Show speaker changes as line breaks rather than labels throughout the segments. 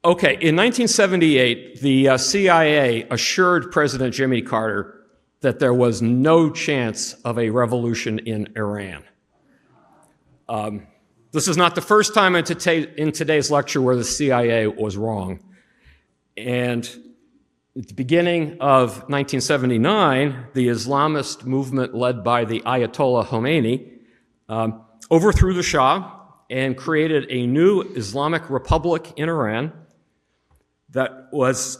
Okay, in 1978, the CIA assured President Jimmy Carter that there was no chance of a revolution in Iran. This is not the first time in today's lecture where the CIA was wrong. And at the beginning of 1979, the Islamist movement led by the Ayatollah Khomeini overthrew the Shah and created a new Islamic Republic in Iran that was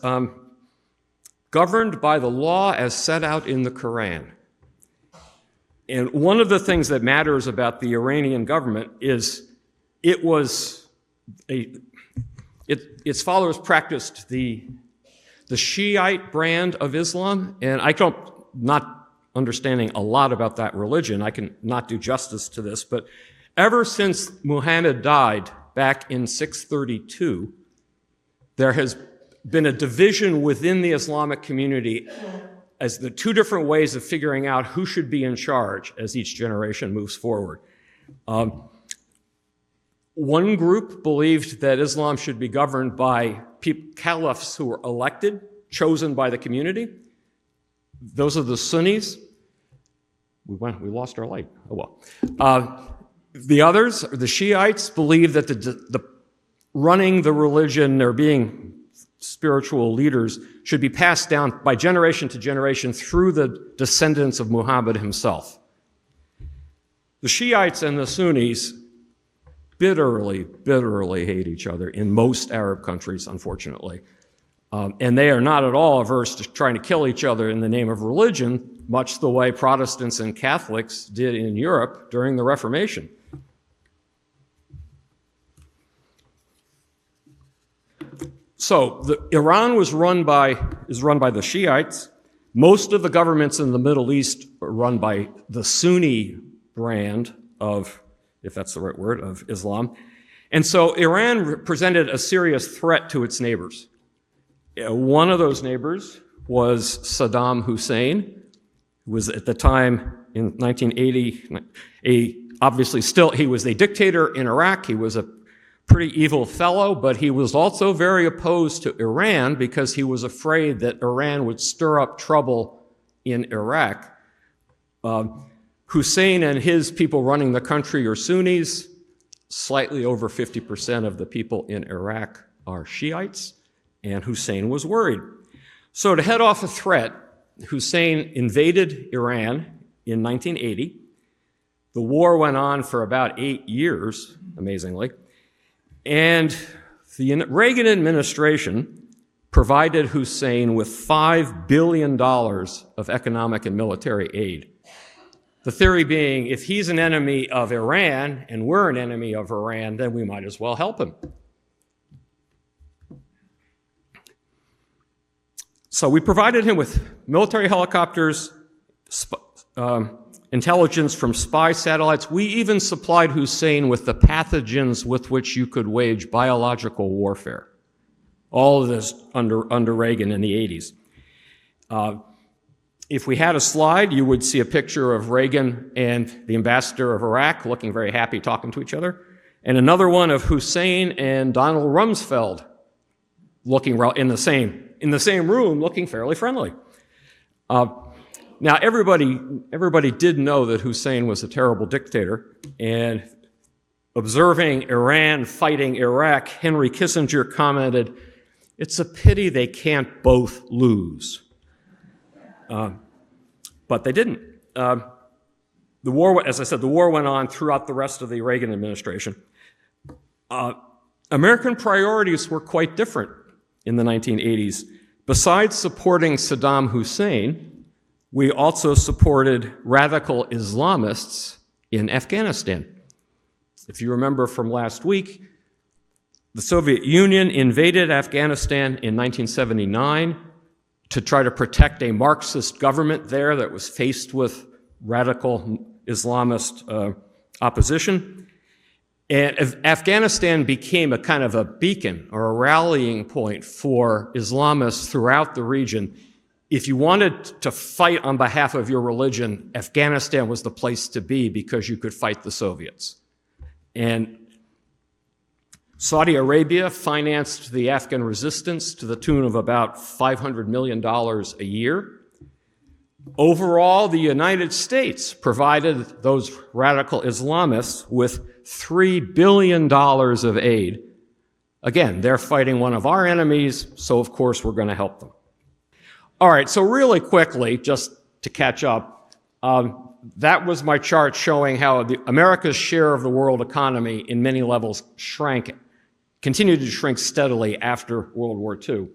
governed by the law as set out in the Quran. And one of the things that matters about the Iranian government is its followers practiced the Shiite brand of Islam, and not understanding a lot about that religion, I can not do justice to this, but ever since Muhammad died back in 632, there has been a division within the Islamic community as the two different ways of figuring out who should be in charge as each generation moves forward. One group believed that Islam should be governed by caliphs who were elected, chosen by the community. Those are the Sunnis. We lost our light. Oh well. The others, the Shiites, believe that the running the religion or being spiritual leaders should be passed down by generation to generation through the descendants of Muhammad himself. The Shiites and the Sunnis bitterly hate each other in most Arab countries, unfortunately. And they are not at all averse to trying to kill each other in the name of religion, much the way Protestants and Catholics did in Europe during the Reformation. So Iran is run by the Shiites. Most of the governments in the Middle East are run by the Sunni brand of, if that's the right word, of Islam. And so Iran presented a serious threat to its neighbors. One of those neighbors was Saddam Hussein, who was at the time in 1980, he was a dictator in Iraq. He was a pretty evil fellow, but he was also very opposed to Iran because he was afraid that Iran would stir up trouble in Iraq. Hussein and his people running the country are Sunnis. Slightly over 50% of the people in Iraq are Shiites, and Hussein was worried. So to head off a threat, Hussein invaded Iran in 1980. The war went on for about 8 years, amazingly. And the Reagan administration provided Hussein with $5 billion of economic and military aid. The theory being, if he's an enemy of Iran and we're an enemy of Iran, then we might as well help him. So we provided him with military helicopters, intelligence from spy satellites. We even supplied Hussein with the pathogens with which you could wage biological warfare. All of this under Reagan in the 80s. If we had a slide, you would see a picture of Reagan and the ambassador of Iraq looking very happy, talking to each other, and another one of Hussein and Donald Rumsfeld looking in the same room, looking fairly friendly. Now, everybody did know that Hussein was a terrible dictator, and observing Iran fighting Iraq, Henry Kissinger commented, "It's a pity they can't both lose." But they didn't. The war, as I said, the war went on throughout the rest of the Reagan administration. American priorities were quite different in the 1980s. Besides supporting Saddam Hussein, we also supported radical Islamists in Afghanistan. If you remember from last week, the Soviet Union invaded Afghanistan in 1979 to try to protect a Marxist government there that was faced with radical Islamist opposition. And Afghanistan became a kind of a beacon or a rallying point for Islamists throughout the region. If you wanted to fight on behalf of your religion, Afghanistan was the place to be because you could fight the Soviets. And Saudi Arabia financed the Afghan resistance to the tune of about $500 million a year. Overall, the United States provided those radical Islamists with $3 billion of aid. Again, they're fighting one of our enemies, so of course we're going to help them. All right, so really quickly, just to catch up, that was my chart showing how America's share of the world economy in many levels continued to shrink steadily after World War II.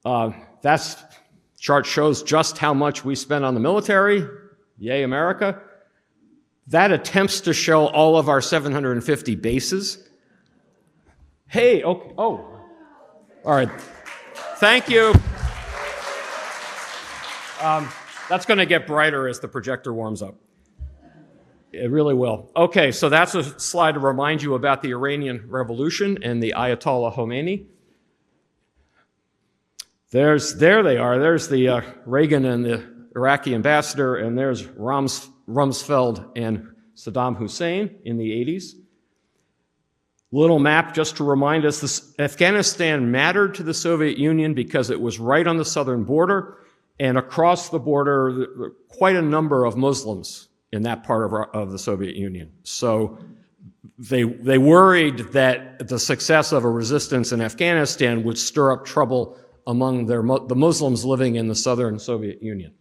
That chart shows just how much we spent on the military. Yay, America. That attempts to show all of our 750 bases. Hey, okay, oh, all right. Thank you. That's going to get brighter as the projector warms up. It really will. Okay, so that's a slide to remind you about the Iranian Revolution and the Ayatollah Khomeini. There they are. There's the Reagan and the Iraqi ambassador, and there's Rumsfeld and Saddam Hussein in the 80s. Little map just to remind us, Afghanistan mattered to the Soviet Union because it was right on the southern border, and across the border, quite a number of Muslims in that part of the Soviet Union. So they worried that the success of a resistance in Afghanistan would stir up trouble among the Muslims living in the southern Soviet Union.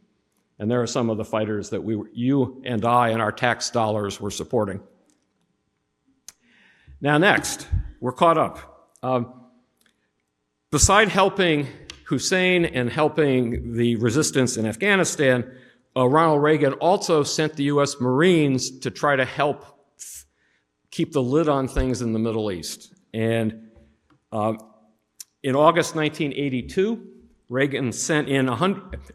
And there are some of the fighters that you and I and our tax dollars were supporting. Now next, we're caught up. Beside helping Hussein and helping the resistance in Afghanistan, Ronald Reagan also sent the U.S. Marines to try to help keep the lid on things in the Middle East. And in August 1982, Reagan sent in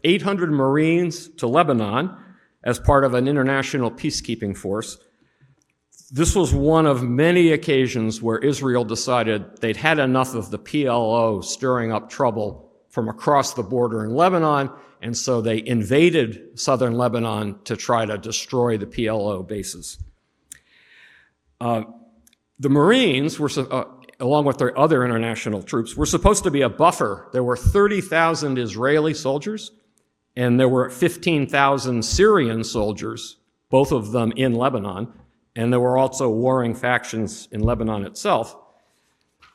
800 Marines to Lebanon as part of an international peacekeeping force. This was one of many occasions where Israel decided they'd had enough of the PLO stirring up trouble from across the border in Lebanon, and so they invaded southern Lebanon to try to destroy the PLO bases. The Marines were, along with their other international troops, were supposed to be a buffer. There were 30,000 Israeli soldiers, and there were 15,000 Syrian soldiers, both of them in Lebanon, and there were also warring factions in Lebanon itself.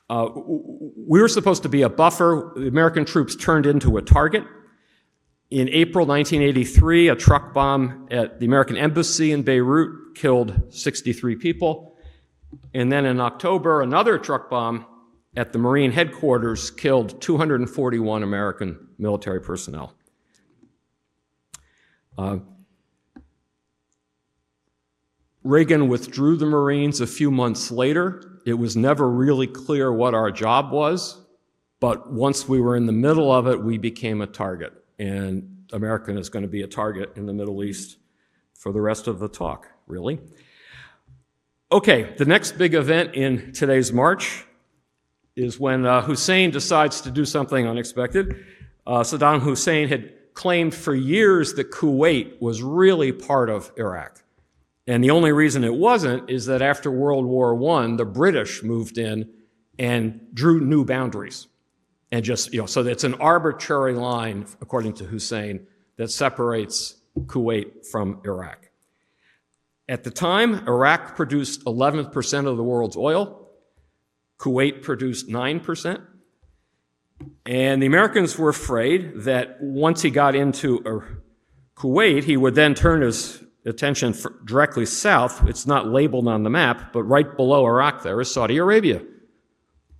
We were supposed to be a buffer. The American troops turned into a target. In April 1983, a truck bomb at the American embassy in Beirut killed 63 people. And then in October, another truck bomb at the Marine headquarters killed 241 American military personnel. Reagan withdrew the Marines a few months later. It was never really clear what our job was, but once we were in the middle of it, we became a target. And America is going to be a target in the Middle East for the rest of the talk, really. Okay, the next big event in today's march is when Hussein decides to do something unexpected. Saddam Hussein had claimed for years that Kuwait was really part of Iraq. And the only reason it wasn't is that after World War I, the British moved in and drew new boundaries. And just, so it's an arbitrary line, according to Hussein, that separates Kuwait from Iraq. At the time, Iraq produced 11% of the world's oil. Kuwait produced 9%. And the Americans were afraid that once he got into Kuwait, he would then turn his attention directly south. It's not labeled on the map, but right below Iraq there is Saudi Arabia,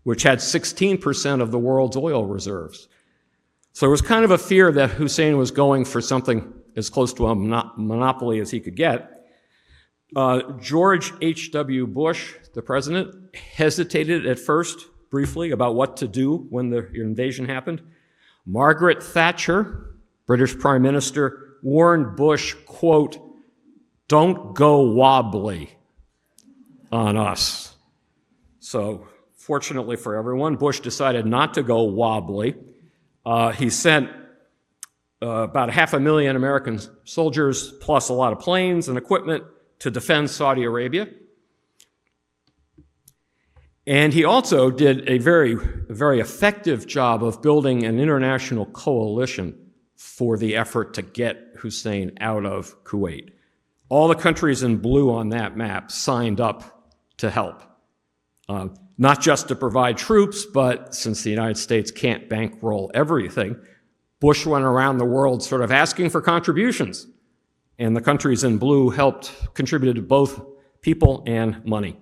which had 16% of the world's oil reserves. So there was kind of a fear that Hussein was going for something as close to a monopoly as he could get. George H.W. Bush, the president, hesitated at first, briefly, about what to do when the invasion happened. Margaret Thatcher, British Prime Minister, warned Bush, quote, "Don't go wobbly on us." So fortunately for everyone, Bush decided not to go wobbly. He sent about 500,000 American soldiers, plus a lot of planes and equipment, to defend Saudi Arabia. And he also did a very effective job of building an international coalition for the effort to get Hussein out of Kuwait. All the countries in blue on that map signed up to help, not just to provide troops, but since the United States can't bankroll everything, Bush went around the world sort of asking for contributions, and the countries in blue contributed both people and money.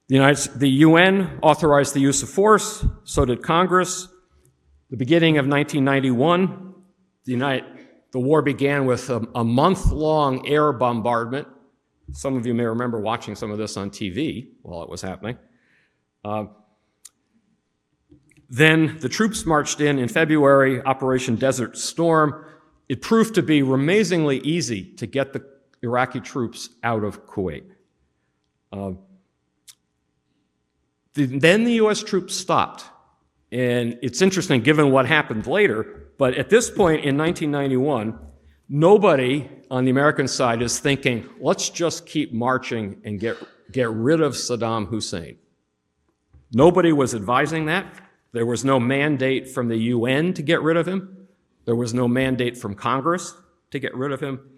The UN authorized the use of force, so did Congress. The beginning of 1991, the war began with a month-long air bombardment. Some of you may remember watching some of this on TV while it was happening. Then the troops marched in February, Operation Desert Storm. It proved to be amazingly easy to get the Iraqi troops out of Kuwait. Then the U.S. troops stopped. And it's interesting given what happened later, but at this point in 1991, nobody on the American side is thinking, let's just keep marching and get rid of Saddam Hussein. Nobody was advising that. There was no mandate from the UN to get rid of him. There was no mandate from Congress to get rid of him.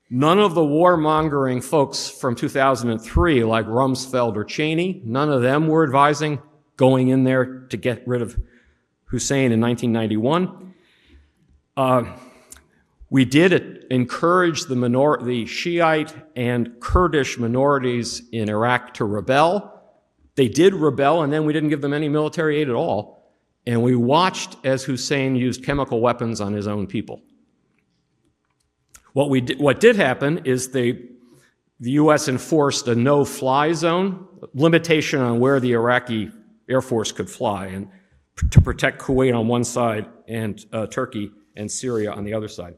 None of the warmongering folks from 2003, like Rumsfeld or Cheney, none of them were advising going in there to get rid of Hussein in 1991. We did encourage the Shiite and Kurdish minorities in Iraq to rebel. They did rebel, and then we didn't give them any military aid at all. And we watched as Hussein used chemical weapons on his own people. What did happen is the U.S. enforced a no-fly zone, limitation on where the Iraqi Air Force could fly, and to protect Kuwait on one side and Turkey and Syria on the other side.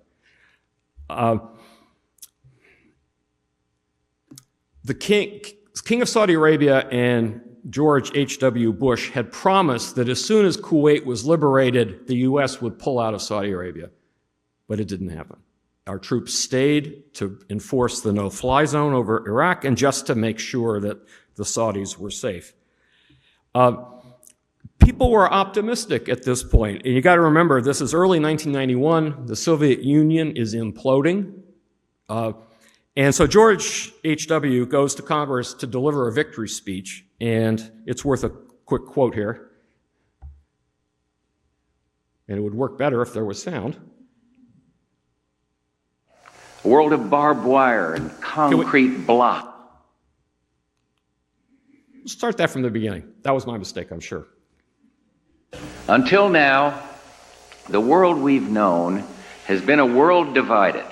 The King of Saudi Arabia and George H.W. Bush had promised that as soon as Kuwait was liberated, the U.S. would pull out of Saudi Arabia, but it didn't happen. Our troops stayed to enforce the no-fly zone over Iraq and just to make sure that the Saudis were safe. People were optimistic at this point. And you got to remember, this is early 1991. The Soviet Union is imploding. And so George H.W. goes to Congress to deliver a victory speech, and it's worth a quick quote here. And it would work better if there was sound.
A world of barbed wire and concrete block.
Let's start that from the beginning. That was my mistake, I'm sure.
Until now, the world we've known has been a world divided,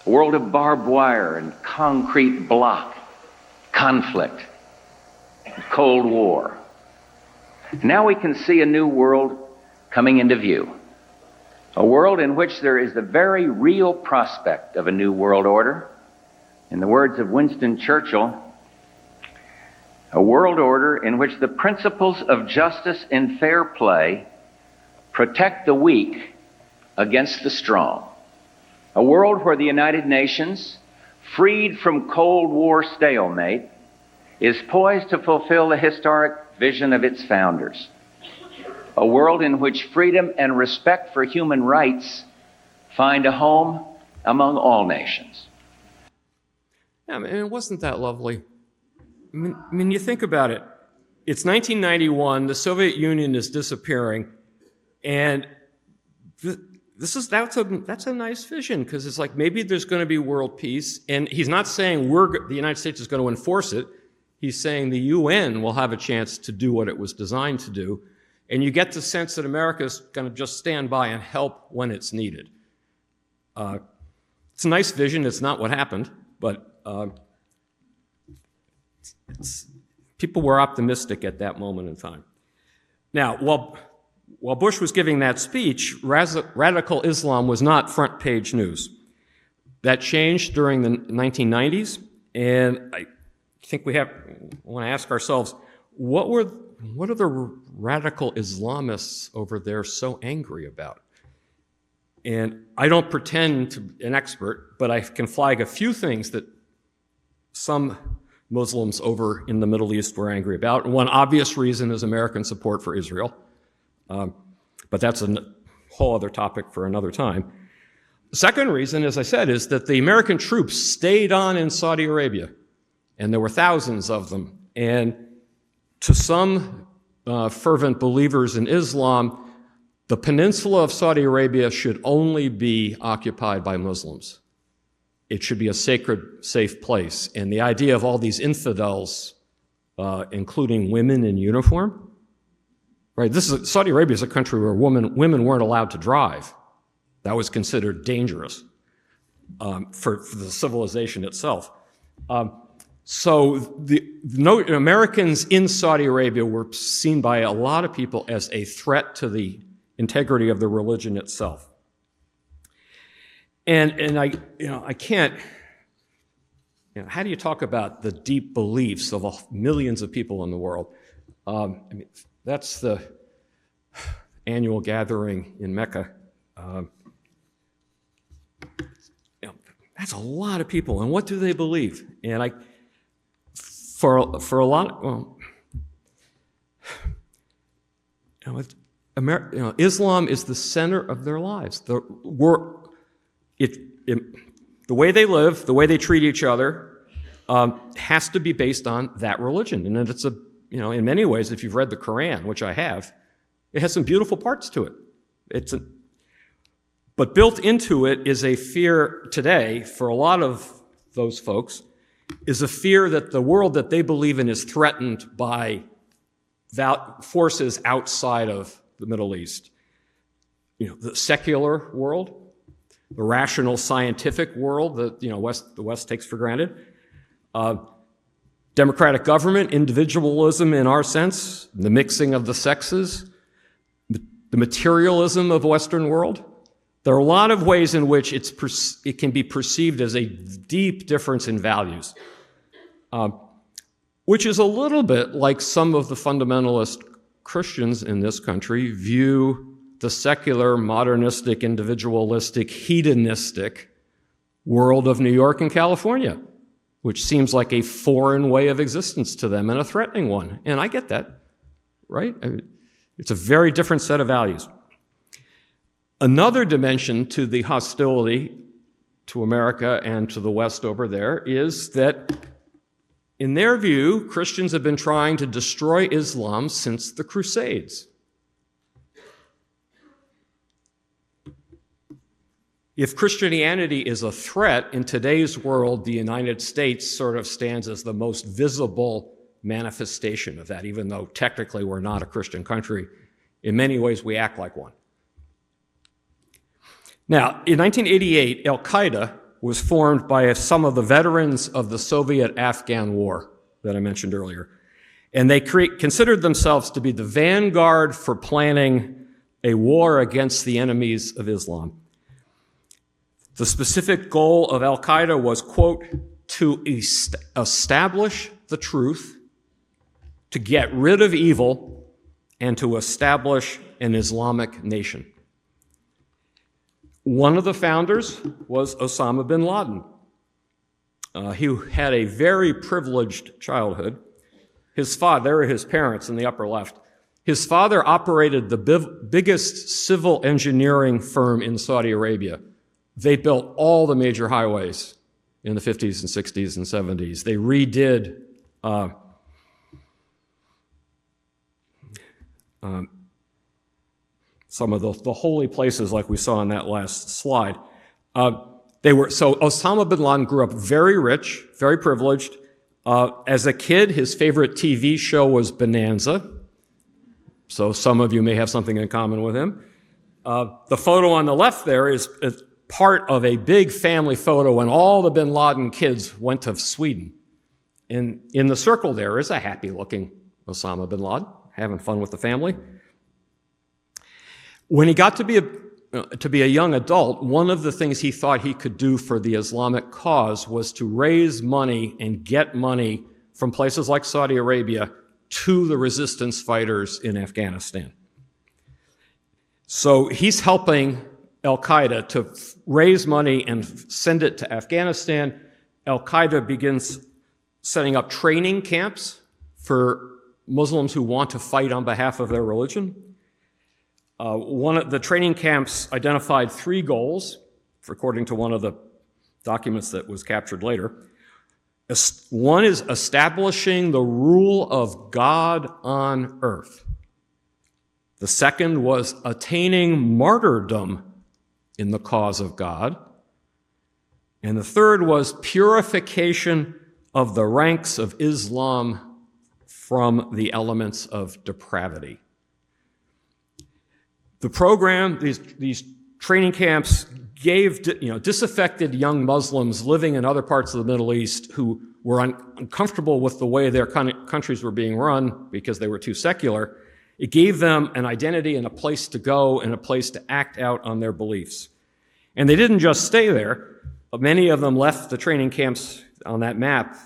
a world of barbed wire and concrete block, conflict, Cold War. Now we can see a new world coming into view, a world in which there is the very real prospect of a new world order. In the words of Winston Churchill, a world order in which the principles of justice and fair play protect the weak against the strong. A world where the United Nations, freed from Cold War stalemate, is poised to fulfill the historic vision of its founders. A world in which freedom and respect for human rights find a home among all nations.
Yeah, and wasn't that lovely? I mean, you think about it. It's 1991, the Soviet Union is disappearing, and that's a nice vision, because it's like maybe there's going to be world peace, and he's not saying the United States is going to enforce it. He's saying the UN will have a chance to do what it was designed to do, and you get the sense that America is going to just stand by and help when it's needed. It's a nice vision. It's not what happened, but people were optimistic at that moment in time. Now, while Bush was giving that speech, radical Islam was not front page news. That changed during the 1990s, and I think we want to ask ourselves, what are the radical Islamists over there so angry about? And I don't pretend to be an expert, but I can flag a few things that some Muslims over in the Middle East were angry about. And one obvious reason is American support for Israel. But that's a whole other topic for another time. The second reason, as I said, is that the American troops stayed on in Saudi Arabia, and there were thousands of them. And to some fervent believers in Islam, the peninsula of Saudi Arabia should only be occupied by Muslims. It should be a sacred, safe place. And the idea of all these infidels, including women in uniform, right? Saudi Arabia is a country where women weren't allowed to drive. That was considered dangerous for the civilization itself. So Americans in Saudi Arabia were seen by a lot of people as a threat to the integrity of the religion itself. And I can't, how do you talk about the deep beliefs of millions of people in the world? That's the annual gathering in Mecca. That's a lot of people, and what do they believe? And for a lot, Islam is the center of their lives. The way they live, the way they treat each other, has to be based on that religion. And it's in many ways, if you've read the Quran, which I have, it has some beautiful parts to it. But built into it is a fear today, for a lot of those folks, is a fear that the world that they believe in is threatened by forces outside of the Middle East. The secular world, the rational scientific world that the West takes for granted, democratic government, individualism in our sense, the mixing of the sexes, the materialism of Western world. There are a lot of ways in which it can be perceived as a deep difference in values, which is a little bit like some of the fundamentalist Christians in this country view the secular, modernistic, individualistic, hedonistic world of New York and California, which seems like a foreign way of existence to them and a threatening one. And I get that, right? It's a very different set of values. Another dimension to the hostility to America and to the West over there is that, in their view, Christians have been trying to destroy Islam since the Crusades. If Christianity is a threat in today's world, the United States sort of stands as the most visible manifestation of that, even though technically we're not a Christian country. In many ways, we act like one. Now, in 1988, Al-Qaeda was formed by some of the veterans of the Soviet-Afghan War that I mentioned earlier. And they considered themselves to be the vanguard for planning a war against the enemies of Islam. The specific goal of Al-Qaeda was, quote, to establish the truth, to get rid of evil, and to establish an Islamic nation. One of the founders was Osama bin Laden. He had a very privileged childhood. There are his parents in the upper left. His father operated the biggest civil engineering firm in Saudi Arabia. They built all the major highways in the 50s and 60s and 70s. They redid some of the holy places like we saw in that last slide. So Osama bin Laden grew up very rich, very privileged. As a kid, his favorite TV show was Bonanza. So some of you may have something in common with him. The photo on the left there is part of a big family photo when all the bin Laden kids went to Sweden. And in the circle there is a happy-looking Osama bin Laden, having fun with the family. When he got to be a young adult, one of the things he thought he could do for the Islamic cause was to raise money and get money from places like Saudi Arabia to the resistance fighters in Afghanistan. So he's helping Al-Qaeda to raise money and send it to Afghanistan. Al-Qaeda begins setting up training camps for Muslims who want to fight on behalf of their religion. One of the training camps identified 3 goals, according to one of the documents that was captured later. One is establishing the rule of God on earth. The second was attaining martyrdom in the cause of God. And the third was purification of the ranks of Islam from the elements of depravity. The program, these training camps gave disaffected young Muslims living in other parts of the Middle East who were uncomfortable with the way their countries were being run because they were too secular. It gave them an identity and a place to go and a place to act out on their beliefs. And they didn't just stay there. Many of them left the training camps on that map.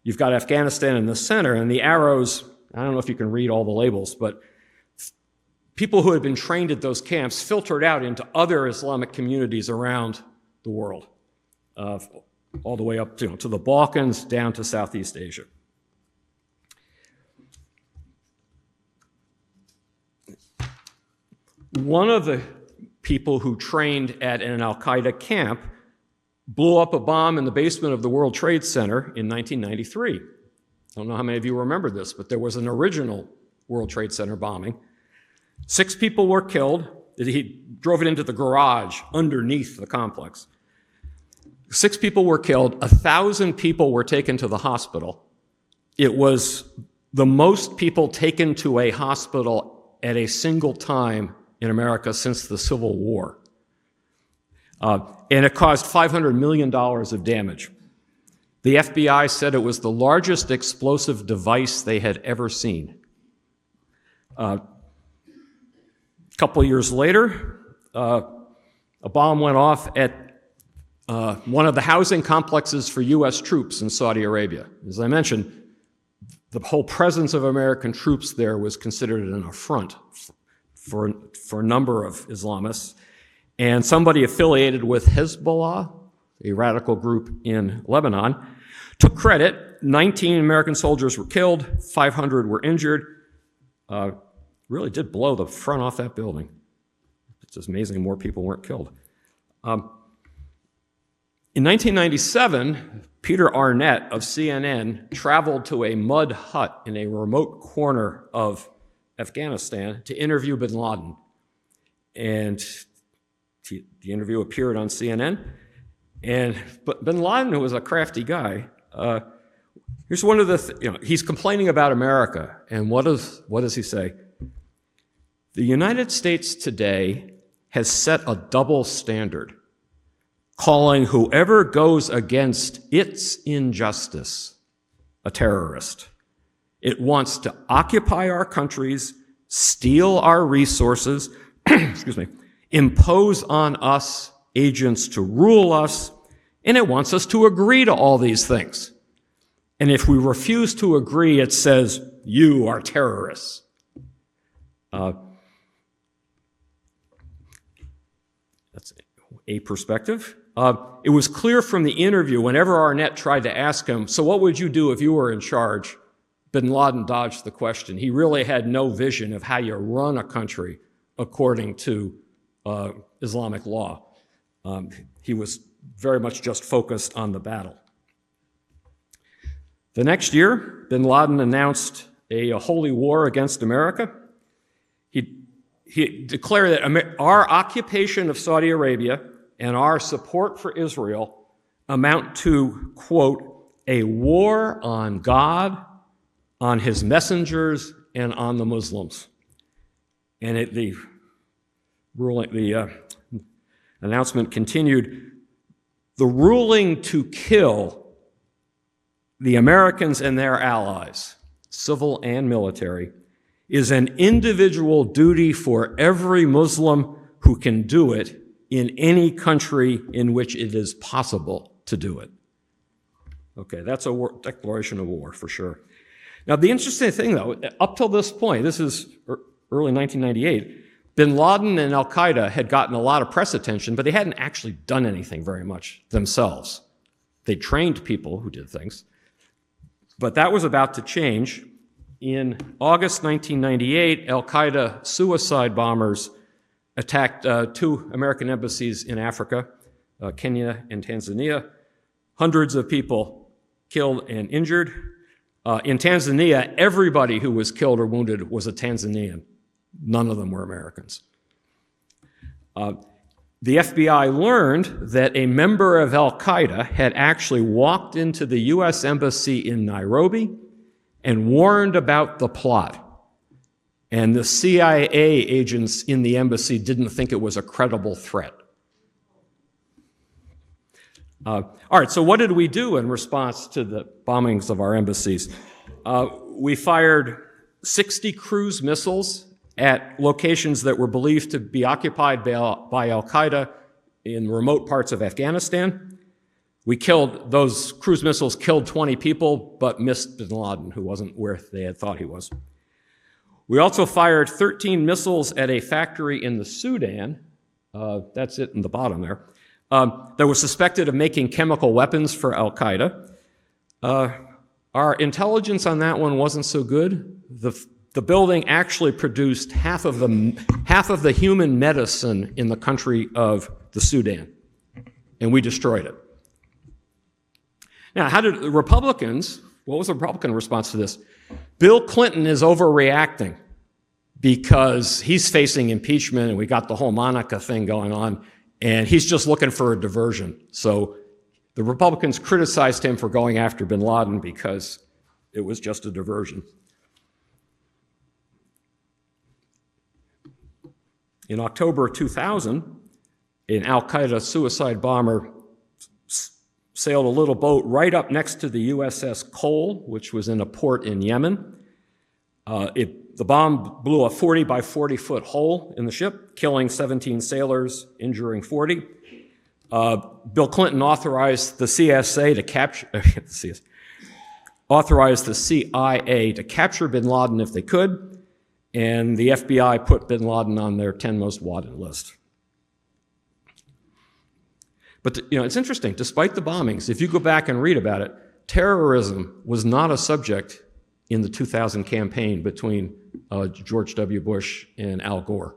You've got Afghanistan in the center, and the arrows, I don't know if you can read all the labels, but people who had been trained at those camps filtered out into other Islamic communities around the world, all the way up to the Balkans, down to Southeast Asia. One of the people who trained at an al-Qaeda camp blew up a bomb in the basement of the World Trade Center in 1993. I don't know how many of you remember this, but there was an original World Trade Center bombing. 6 people were killed. He drove it into the garage underneath the complex. 6 people were killed. 1,000 people were taken to the hospital. It was the most people taken to a hospital at a single time in America since the Civil War. And it caused $500 million of damage. The FBI said it was the largest explosive device they had ever seen. A couple years later, a bomb went off at one of the housing complexes for U.S. troops in Saudi Arabia. As I mentioned, the whole presence of American troops there was considered an affront for a number of Islamists. And somebody affiliated with Hezbollah, a radical group in Lebanon, took credit. 19 American soldiers were killed, 500 were injured. Really did blow the front off that building. It's just amazing more people weren't killed. In 1997, Peter Arnett of CNN traveled to a mud hut in a remote corner of Afghanistan to interview bin Laden. And the interview appeared on CNN. But bin Laden, who was a crafty guy, here's one of the, he's complaining about America. And what does he say? The United States today has set a double standard, calling whoever goes against its injustice a terrorist. It wants to occupy our countries, steal our resources, excuse me, impose on us agents to rule us, and it wants us to agree to all these things. And if we refuse to agree, it says, you are terrorists. That's a perspective. It was clear from the interview, whenever Arnett tried to ask him, so what would you do if you were in charge? Bin Laden dodged the question. He really had no vision of how you run a country according to Islamic law. He was very much just focused on the battle. The next year, bin Laden announced a holy war against America. He declared that our occupation of Saudi Arabia and our support for Israel amount to, quote, a war on God, on his messengers, and on the Muslims. And the announcement continued, the ruling to kill the Americans and their allies, civil and military, is an individual duty for every Muslim who can do it in any country in which it is possible to do it. Okay, that's a declaration of war for sure. Now, the interesting thing, though, up till this point, this is early 1998, bin Laden and al-Qaeda had gotten a lot of press attention, but they hadn't actually done anything very much themselves. They trained people who did things. But that was about to change. In August 1998, al-Qaeda suicide bombers attacked two American embassies in Africa, Kenya and Tanzania. Hundreds of people killed and injured. In Tanzania, everybody who was killed or wounded was a Tanzanian. None of them were Americans. The FBI learned that a member of al-Qaeda had actually walked into the U.S. Embassy in Nairobi and warned about the plot. And the CIA agents in the embassy didn't think it was a credible threat. All right, so what did we do in response to the bombings of our embassies? We fired 60 cruise missiles at locations that were believed to be occupied by al-Qaeda in remote parts of Afghanistan. Those cruise missiles killed 20 people, but missed bin Laden, who wasn't where they had thought he was. We also fired 13 missiles at a factory in the Sudan, that's it in the bottom there, that was suspected of making chemical weapons for al-Qaeda. Our intelligence on that one wasn't so good. The building actually produced half of the human medicine in the country of the Sudan, and we destroyed it. Now, what was the Republican response to this? Bill Clinton is overreacting because he's facing impeachment, and we got the whole Monica thing going on, and he's just looking for a diversion. So the Republicans criticized him for going after bin Laden because it was just a diversion. In October 2000, an al-Qaeda suicide bomber sailed a little boat right up next to the USS Cole, which was in a port in Yemen. The bomb blew a 40 by 40 foot hole in the ship, killing 17 sailors, injuring 40. Bill Clinton authorized the CIA to capture bin Laden if they could, and the FBI put bin Laden on their 10 most wanted list. But it's interesting, despite the bombings, if you go back and read about it, terrorism was not a subject in the 2000 campaign between George W. Bush and Al Gore.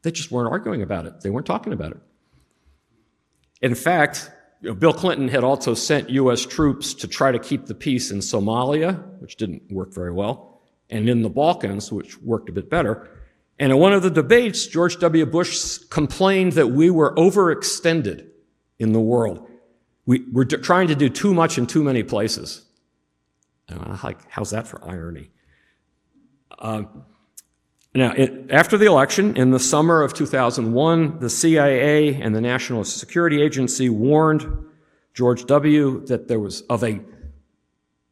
They just weren't arguing about it. They weren't talking about it. In fact, Bill Clinton had also sent U.S. troops to try to keep the peace in Somalia, which didn't work very well, and in the Balkans, which worked a bit better. And in one of the debates, George W. Bush complained that we were overextended in the world. We're trying to do too much in too many places. How's that for irony? Now, after the election, in the summer of 2001, the CIA and the National Security Agency warned George W. that there was of a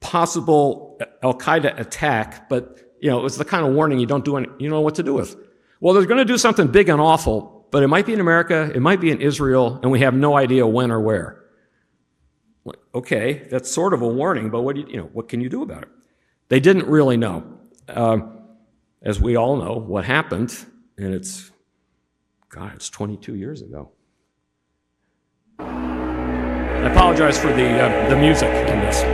possible al-Qaeda attack, but it was the kind of warning you don't know what to do with. Well, they're going to do something big and awful, but it might be in America, it might be in Israel, and we have no idea when or where. Okay, that's sort of a warning, but what can you do about it? They didn't really know. As we all know, what happened, and it's 22 years ago. I apologize for the music in this.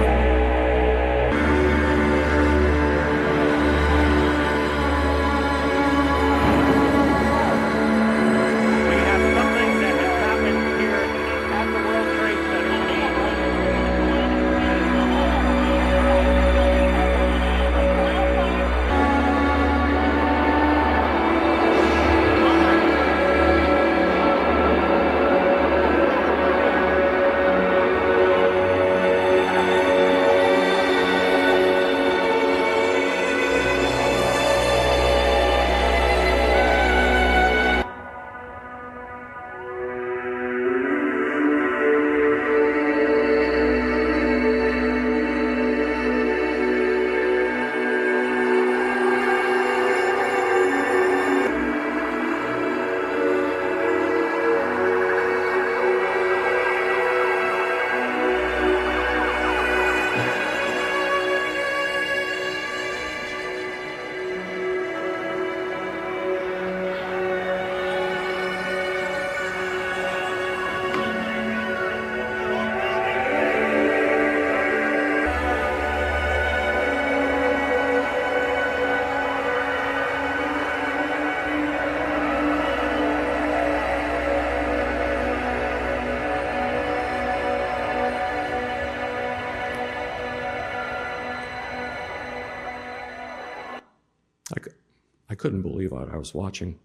couldn't believe what I was watching,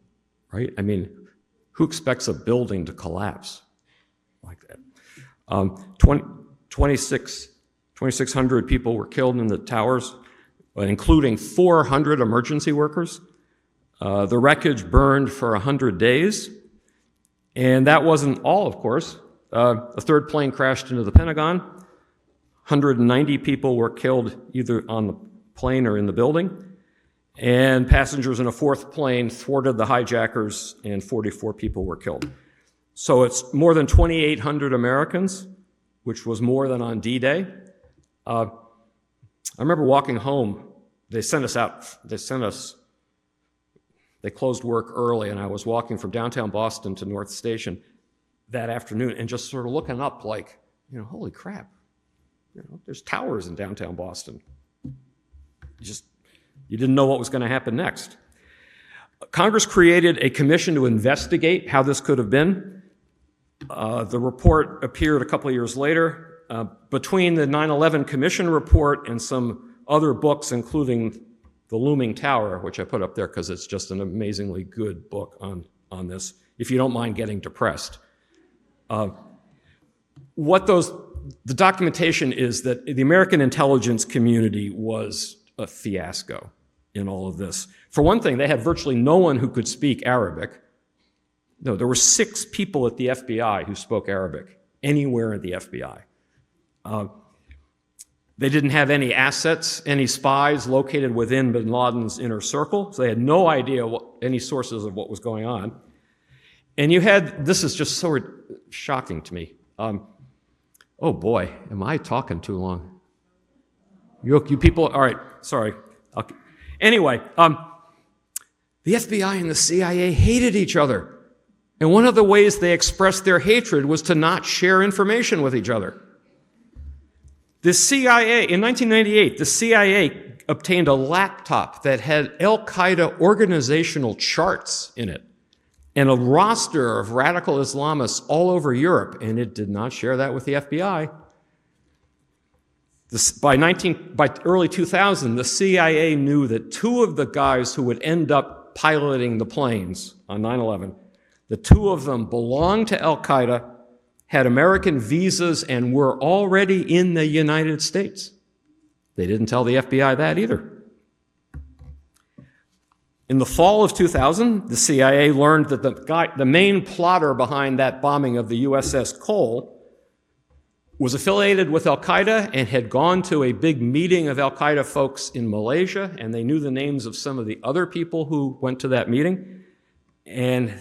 right? I mean, who expects a building to collapse like that? 2,600 people were killed in the towers, including 400 emergency workers. The wreckage burned for 100 days. And that wasn't all, of course. A third plane crashed into the Pentagon. 190 people were killed either on the plane or in the building. And passengers in a fourth plane thwarted the hijackers, and 44 people were killed. So it's more than 2,800 Americans, which was more than on D-Day. I remember walking home. They closed work early, and I was walking from downtown Boston to North Station that afternoon and just sort of looking up like, holy crap, there's towers in downtown Boston. You didn't know what was going to happen next. Congress created a commission to investigate how this could have been. The report appeared a couple of years later. Between the 9/11 Commission report and some other books, including The Looming Tower, which I put up there because it's just an amazingly good book on this, if you don't mind getting depressed. The documentation is that the American intelligence community was a fiasco in all of this. For one thing, they had virtually no one who could speak Arabic. No, there were 6 people at the FBI who spoke Arabic, anywhere at the FBI. They didn't have any assets, any spies located within bin Laden's inner circle, so they had no idea any sources of what was going on. And this is just so shocking to me. Oh boy, am I talking too long? You people, all right, sorry. Anyway, the FBI and the CIA hated each other. And one of the ways they expressed their hatred was to not share information with each other. The CIA, in 1998, the CIA obtained a laptop that had Al-Qaeda organizational charts in it and a roster of radical Islamists all over Europe, and it did not share that with the FBI. By early 2000, the CIA knew that 2 of the guys who would end up piloting the planes on 9/11, the 2 of them belonged to Al-Qaeda, had American visas, and were already in the United States. They didn't tell the FBI that either. In the fall of 2000, the CIA learned that the main plotter behind that bombing of the USS Cole was affiliated with Al-Qaeda and had gone to a big meeting of Al-Qaeda folks in Malaysia, and they knew the names of some of the other people who went to that meeting. And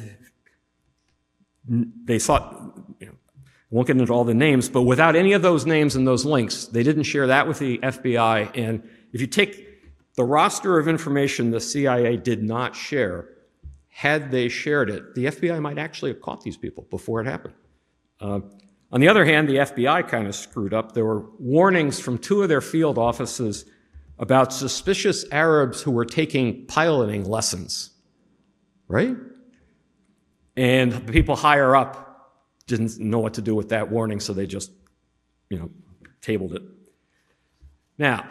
they thought, I won't get into all the names, but without any of those names and those links, they didn't share that with the FBI. And if you take the roster of information the CIA did not share, had they shared it, the FBI might actually have caught these people before it happened. On the other hand, the FBI kind of screwed up. There were warnings from 2 of their field offices about suspicious Arabs who were taking piloting lessons, right? And the people higher up didn't know what to do with that warning, so they just, tabled it. Now,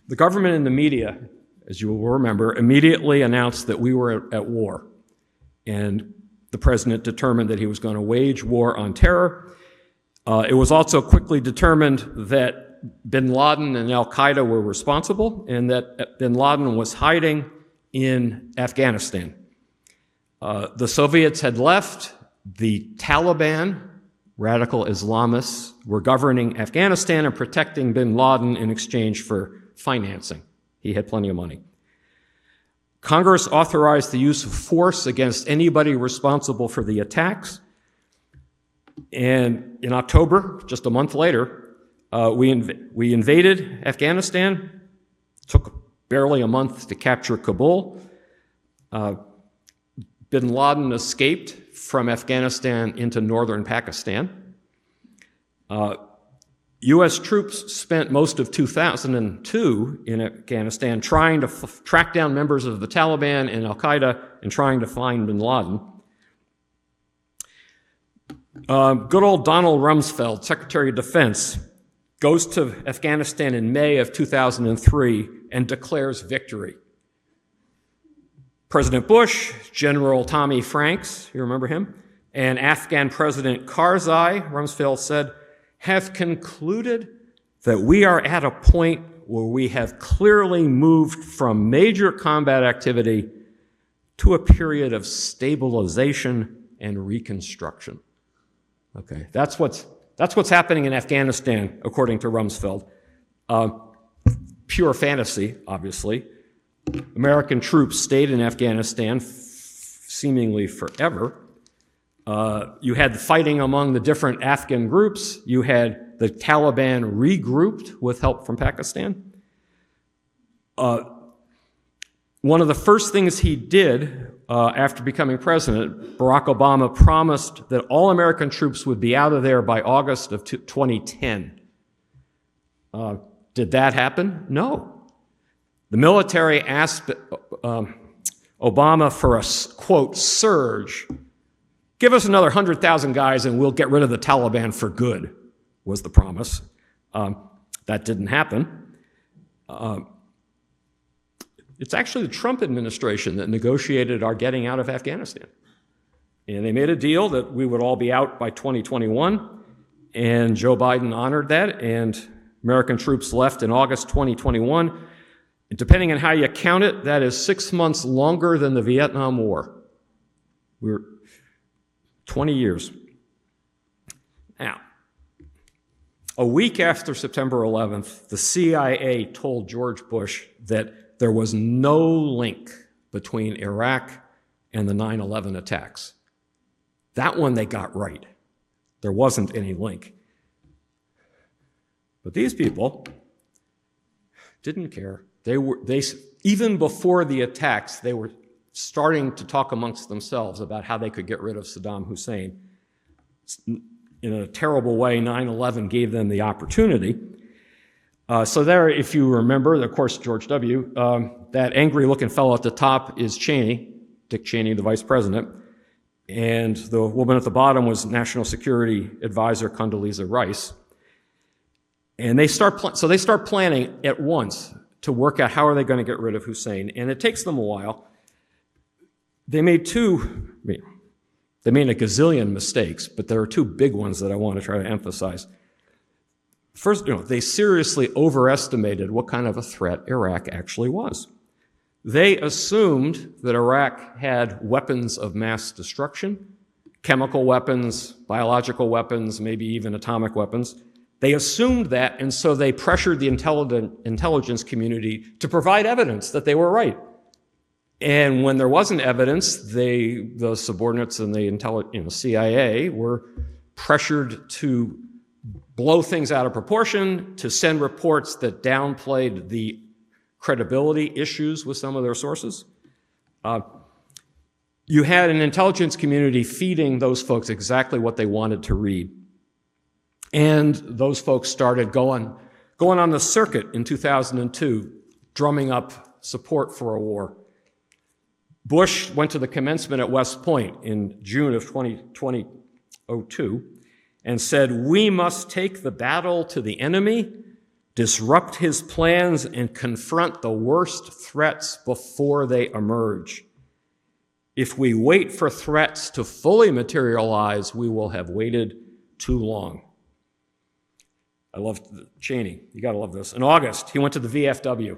the government and the media, as you will remember, immediately announced that we were at war. And the president determined that he was going to wage war on terror. It was also quickly determined that bin Laden and Al-Qaeda were responsible and that bin Laden was hiding in Afghanistan. The Soviets had left. The Taliban, radical Islamists, were governing Afghanistan and protecting bin Laden in exchange for financing. He had plenty of money. Congress authorized the use of force against anybody responsible for the attacks. And in October, just a month later, we invaded Afghanistan. It took barely a month to capture Kabul. Bin Laden escaped from Afghanistan into northern Pakistan. U.S. troops spent most of 2002 in Afghanistan trying to track down members of the Taliban and Al-Qaeda and trying to find bin Laden. Good old Donald Rumsfeld, Secretary of Defense, goes to Afghanistan in May of 2003 and declares victory. President Bush, General Tommy Franks, you remember him, and Afghan President Karzai, Rumsfeld said, have concluded that we are at a point where we have clearly moved from major combat activity to a period of stabilization and reconstruction. Okay, that's what's happening in Afghanistan, according to Rumsfeld. Pure fantasy, obviously. American troops stayed in Afghanistan seemingly forever. You had fighting among the different Afghan groups. You had the Taliban regrouped with help from Pakistan. One of the first things he did after becoming president, Barack Obama promised that all American troops would be out of there by August of 2010. Did that happen? No. The military asked Obama for a, quote, surge. Give us another 100,000 guys and we'll get rid of the Taliban for good, was the promise. That didn't happen. It's actually the Trump administration that negotiated our getting out of Afghanistan. And they made a deal that we would all be out by 2021, and Joe Biden honored that, and American troops left in August 2021. And depending on how you count it, that is 6 months longer than the Vietnam War. We're 20 years. Now, a week after September 11th, the CIA told George Bush that there was no link between Iraq and the 9/11 attacks. That one they got right. There wasn't any link. But these people didn't care. Even before the attacks, they were starting to talk amongst themselves about how they could get rid of Saddam Hussein. In a terrible way, 9/11 gave them the opportunity. So there, if you remember, of course, George W., that angry-looking fellow at the top is Cheney, Dick Cheney, the vice president, and the woman at the bottom was National Security Advisor Condoleezza Rice. And they start planning at once to work out how are they going to get rid of Hussein, and it takes them a while. They made a gazillion mistakes, but there are two big ones that I want to try to emphasize. First, they seriously overestimated what kind of a threat Iraq actually was. They assumed that Iraq had weapons of mass destruction, chemical weapons, biological weapons, maybe even atomic weapons. They assumed that, and so they pressured the intelligence community to provide evidence that they were right. And when there wasn't evidence, the subordinates in the CIA were pressured to blow things out of proportion, to send reports that downplayed the credibility issues with some of their sources. You had an intelligence community feeding those folks exactly what they wanted to read. And those folks started going on the circuit in 2002, drumming up support for a war. Bush went to the commencement at West Point in June of 2002 and said, "We must take the battle to the enemy, disrupt his plans, and confront the worst threats before they emerge. If we wait for threats to fully materialize, we will have waited too long." I love Cheney. You got to love this. In August, he went to the VFW.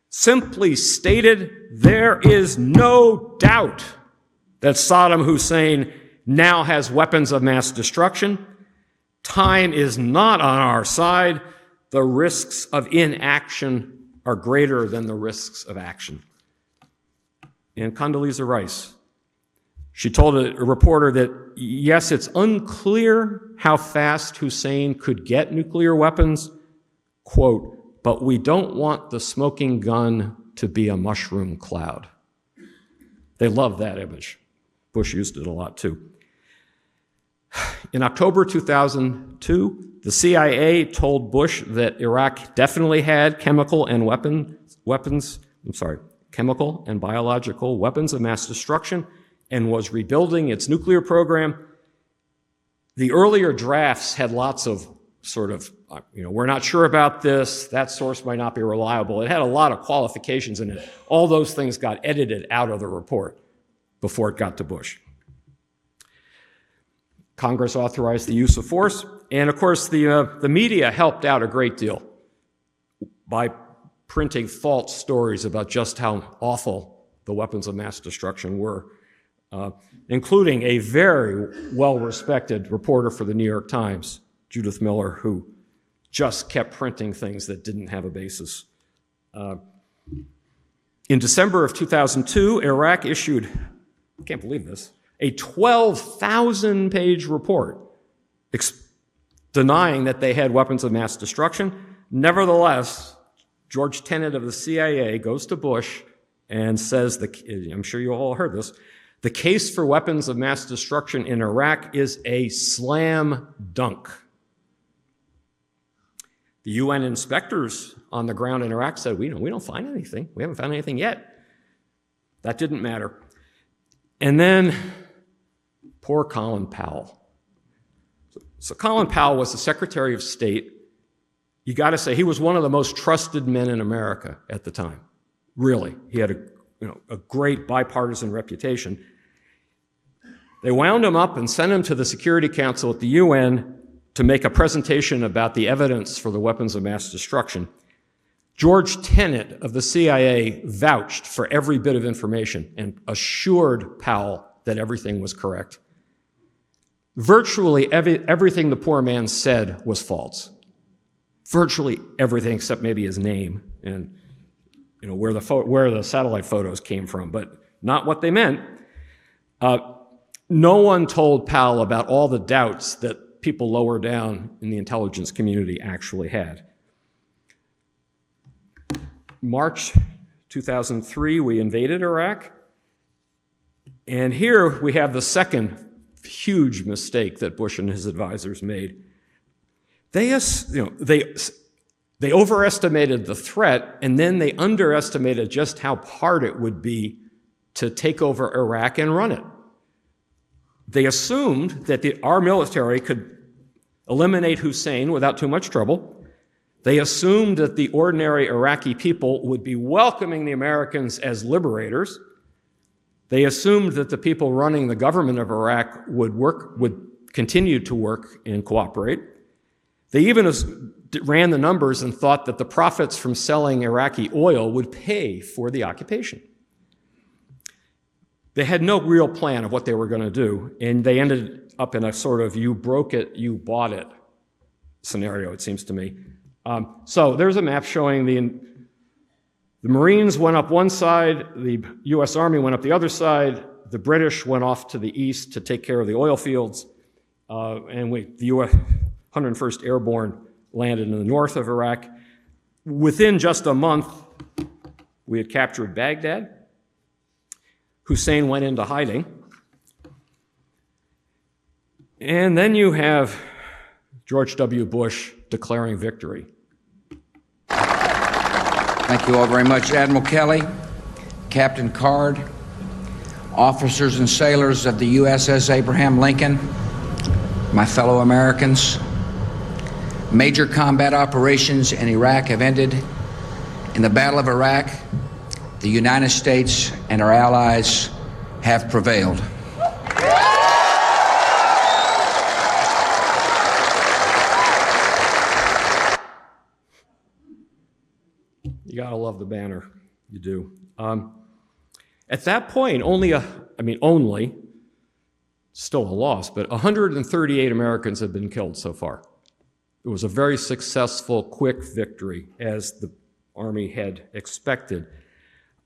Simply stated, there is no doubt that Saddam Hussein now has weapons of mass destruction. Time is not on our side. The risks of inaction are greater than the risks of action. And Condoleezza Rice, she told a reporter that, yes, it's unclear how fast Hussein could get nuclear weapons, quote, but we don't want the smoking gun to be a mushroom cloud. They love that image. Bush used it a lot too. In October 2002, the CIA told Bush that Iraq definitely had chemical and biological weapons of mass destruction and was rebuilding its nuclear program. The earlier drafts had lots of sort of, we're not sure about this, that source might not be reliable. It had a lot of qualifications in it. All those things got edited out of the report before it got to Bush. Congress authorized the use of force, and of course the media helped out a great deal by printing false stories about just how awful the weapons of mass destruction were, including a very well-respected reporter for the New York Times, Judith Miller, who just kept printing things that didn't have a basis. In December of 2002, Iraq issued, I can't believe this, a 12,000-page report denying that they had weapons of mass destruction. Nevertheless, George Tenet of the CIA goes to Bush and says, I'm sure you all heard this, the case for weapons of mass destruction in Iraq is a slam dunk. The UN inspectors on the ground in Iraq said, we don't find anything. We haven't found anything yet. That didn't matter. And then, poor Colin Powell. So Colin Powell was the Secretary of State. You got to say, he was one of the most trusted men in America at the time. Really. He had a great bipartisan reputation. They wound him up and sent him to the Security Council at the UN to make a presentation about the evidence for the weapons of mass destruction. George Tenet of the CIA vouched for every bit of information and assured Powell that everything was correct. Virtually everything the poor man said was false. Virtually everything except maybe his name and where the satellite photos came from, but not what they meant. No one told Powell about all the doubts that people lower down in the intelligence community actually had. March 2003, we invaded Iraq. And here we have the second huge mistake that Bush and his advisors made. They overestimated the threat, and then they underestimated just how hard it would be to take over Iraq and run it. They assumed that our military could eliminate Hussein without too much trouble. They assumed that the ordinary Iraqi people would be welcoming the Americans as liberators. They assumed that the people running the government of Iraq would continue to work and cooperate. They even ran the numbers and thought that the profits from selling Iraqi oil would pay for the occupation. They had no real plan of what they were going to do, and they ended up in a sort of you broke it, you bought it scenario, it seems to me. So there's a map showing the Marines went up one side, the U.S. Army went up the other side, the British went off to the east to take care of the oil fields, and the U.S. 101st Airborne landed in the north of Iraq. Within just a month, we had captured Baghdad. Hussein went into hiding. And then you have George W. Bush declaring victory.
Thank you all very much, Admiral Kelly, Captain Card, officers and sailors of the USS Abraham Lincoln, my fellow Americans. Major combat operations in Iraq have ended. In the Battle of Iraq, the United States and our allies have prevailed.
You gotta love the banner, you do. At that point, only, still a loss, but 138 Americans have been killed so far. It was a very successful, quick victory, as the Army had expected.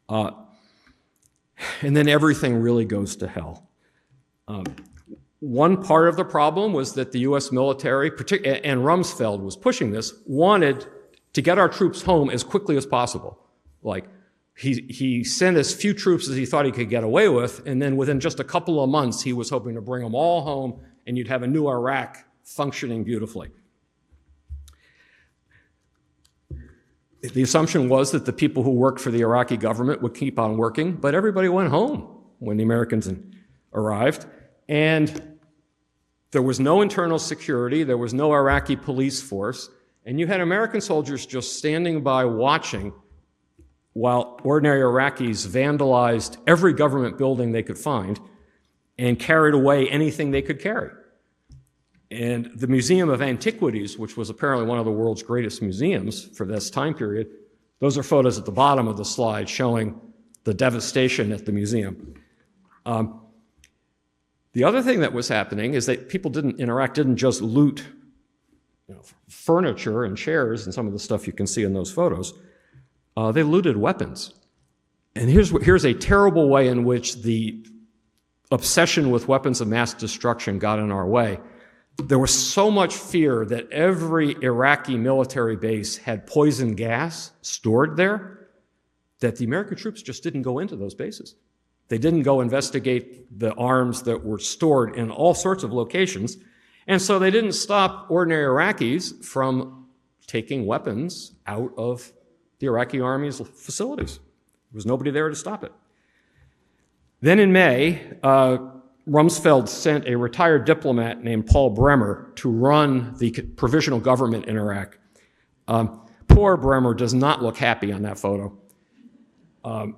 And then everything really goes to hell. One part of the problem was that the U.S. military, and Rumsfeld was pushing this, wanted to get our troops home as quickly as possible. Like, he sent as few troops as he thought he could get away with, and then within just a couple of months, he was hoping to bring them all home, and you'd have a new Iraq functioning beautifully. The assumption was that the people who worked for the Iraqi government would keep on working, but everybody went home when the Americans arrived. And There was no internal security, there was no Iraqi police force, and you had American soldiers just standing by watching while ordinary Iraqis vandalized every government building they could find and carried away anything they could carry. And the Museum of Antiquities, which was apparently one of the world's greatest museums for this time period, those are photos at the bottom of the slide showing the devastation at the museum. The other thing that was happening is that people in Iraq didn't just loot furniture and chairs and some of the stuff you can see in those photos. They looted weapons. And here's a terrible way in which the obsession with weapons of mass destruction got in our way. There was so much fear that every Iraqi military base had poison gas stored there that the American troops just didn't go into those bases. They didn't go investigate the arms that were stored in all sorts of locations. And so they didn't stop ordinary Iraqis from taking weapons out of the Iraqi army's facilities. There was nobody there to stop it. Then in May, Rumsfeld sent a retired diplomat named Paul Bremer to run the provisional government in Iraq. Poor Bremer does not look happy on that photo. And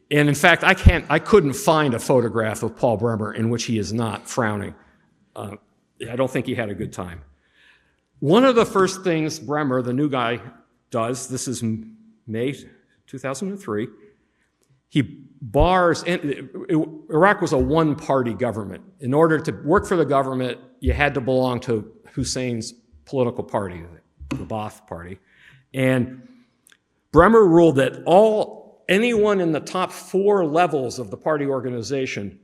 in fact, I couldn't find a photograph of Paul Bremer in which he is not frowning. I don't think he had a good time. One of the first things Bremer, the new guy, does, this is May 2003, he bars, Iraq was a one-party government. In order to work for the government, you had to belong to Hussein's political party, the Ba'ath Party. And Bremer ruled that anyone in the top 4 levels of the party organization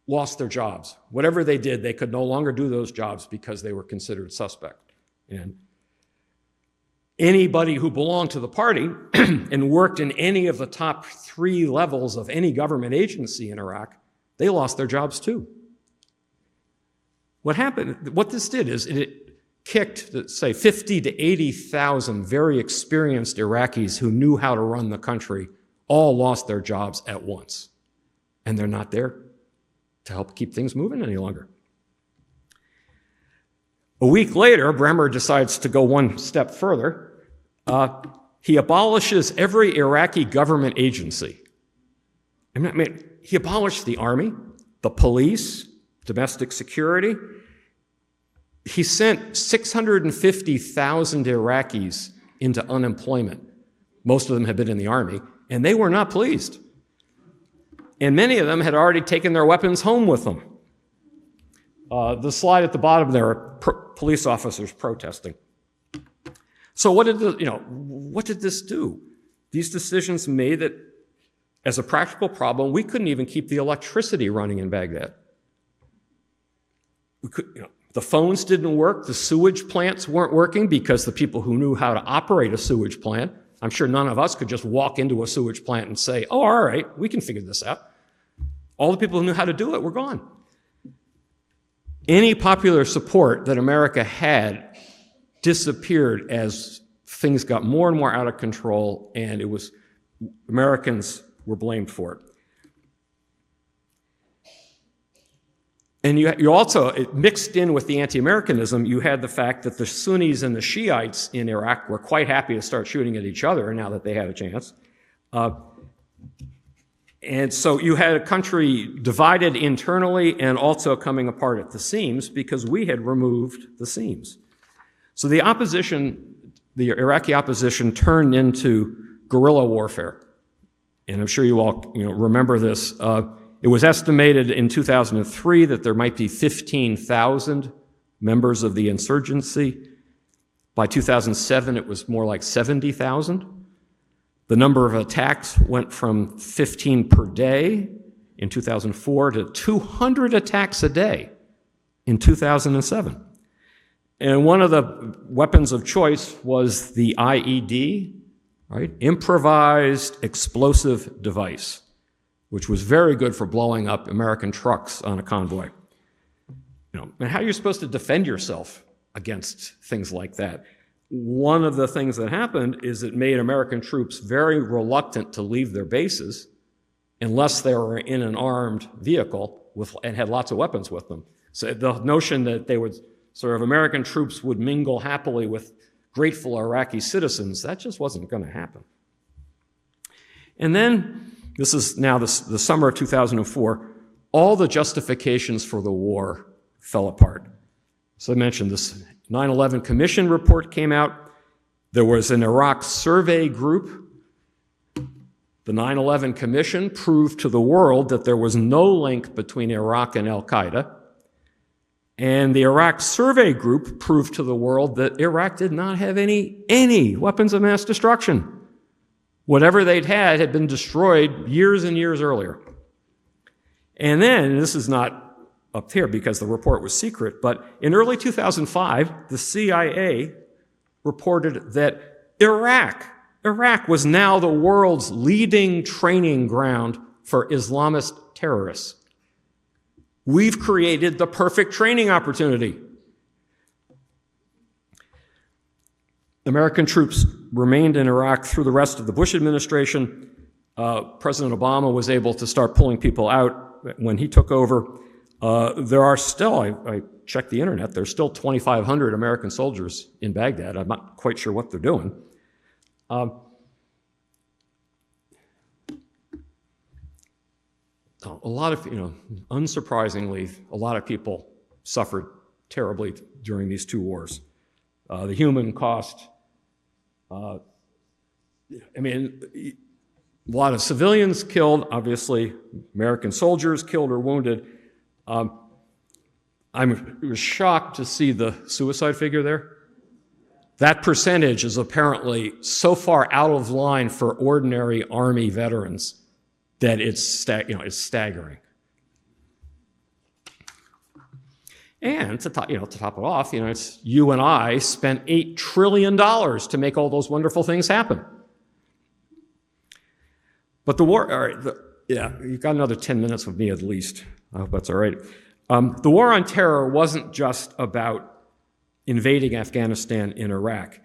lost their jobs. Whatever they did, they could no longer do those jobs because they were considered suspect. And anybody who belonged to the party and worked in any of the top 3 levels of any government agency in Iraq, they lost their jobs too. What this did is it kicked, say, 50 to 80,000 very experienced Iraqis who knew how to run the country, all lost their jobs at once. And they're not there to help keep things moving any longer. A week later, Bremer decides to go one step further. He abolishes every Iraqi government agency. He abolished the army, the police, domestic security. He sent 650,000 Iraqis into unemployment. Most of them had been in the army, and they were not pleased. And many of them had already taken their weapons home with them. The slide at the bottom there are police officers protesting. So what did this do? These decisions made that, as a practical problem, we couldn't even keep the electricity running in Baghdad. The phones didn't work, the sewage plants weren't working because the people who knew how to operate a sewage plant, I'm sure none of us could just walk into a sewage plant and say, oh, all right, we can figure this out. All the people who knew how to do it were gone. Any popular support that America had disappeared as things got more and more out of control, and Americans were blamed for it. And you also, mixed in with the anti-Americanism, you had the fact that the Sunnis and the Shiites in Iraq were quite happy to start shooting at each other now that they had a chance. And so you had a country divided internally and also coming apart at the seams because we had removed the seams. So the Iraqi opposition turned into guerrilla warfare. And I'm sure you all remember this. It was estimated in 2003 that there might be 15,000 members of the insurgency. By 2007, it was more like 70,000. The number of attacks went from 15 per day in 2004 to 200 attacks a day in 2007. And one of the weapons of choice was the IED, right? Improvised explosive device, which was very good for blowing up American trucks on a convoy. And how are you supposed to defend yourself against things like that? One of the things that happened is it made American troops very reluctant to leave their bases unless they were in an armed vehicle and had lots of weapons with them. So the notion that they would sort of American troops would mingle happily with grateful Iraqi citizens, that just wasn't going to happen. And then, this is now the summer of 2004, all the justifications for the war fell apart. So I mentioned this 9/11 Commission report came out. There was an Iraq survey group. The 9/11 Commission proved to the world that there was no link between Iraq and al-Qaeda. And the Iraq survey group proved to the world that Iraq did not have any weapons of mass destruction. Whatever they'd had been destroyed years and years earlier. And then, this is not up here because the report was secret, but in early 2005, the CIA reported that Iraq was now the world's leading training ground for Islamist terrorists. We've created the perfect training opportunity. American troops remained in Iraq through the rest of the Bush administration. President Obama was able to start pulling people out when he took over. There are still, I checked the internet, there's still 2,500 American soldiers in Baghdad. I'm not quite sure what they're doing. A lot of, unsurprisingly, a lot of people suffered terribly during these two wars. The human cost, a lot of civilians killed, obviously, American soldiers killed or wounded. I was shocked to see the suicide figure there. That percentage is apparently so far out of line for ordinary Army veterans that it's staggering. And to top it off, you and I spent $8 trillion to make all those wonderful things happen. But the war, all right, you've got another 10 minutes with me at least. I hope that's all right. The war on terror wasn't just about invading Afghanistan and Iraq.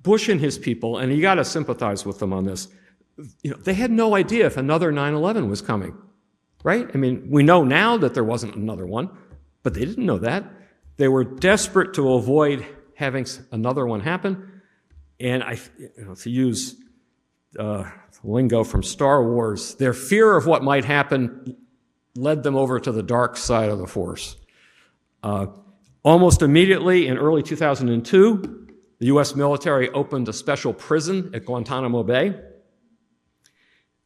Bush and his people, and you got to sympathize with them on this, they had no idea if another 9/11 was coming, right? We know now that there wasn't another one, but they didn't know that. They were desperate to avoid having another one happen. And to use lingo from Star Wars, their fear of what might happen led them over to the dark side of the Force. Almost immediately in early 2002, the U.S. military opened a special prison at Guantanamo Bay.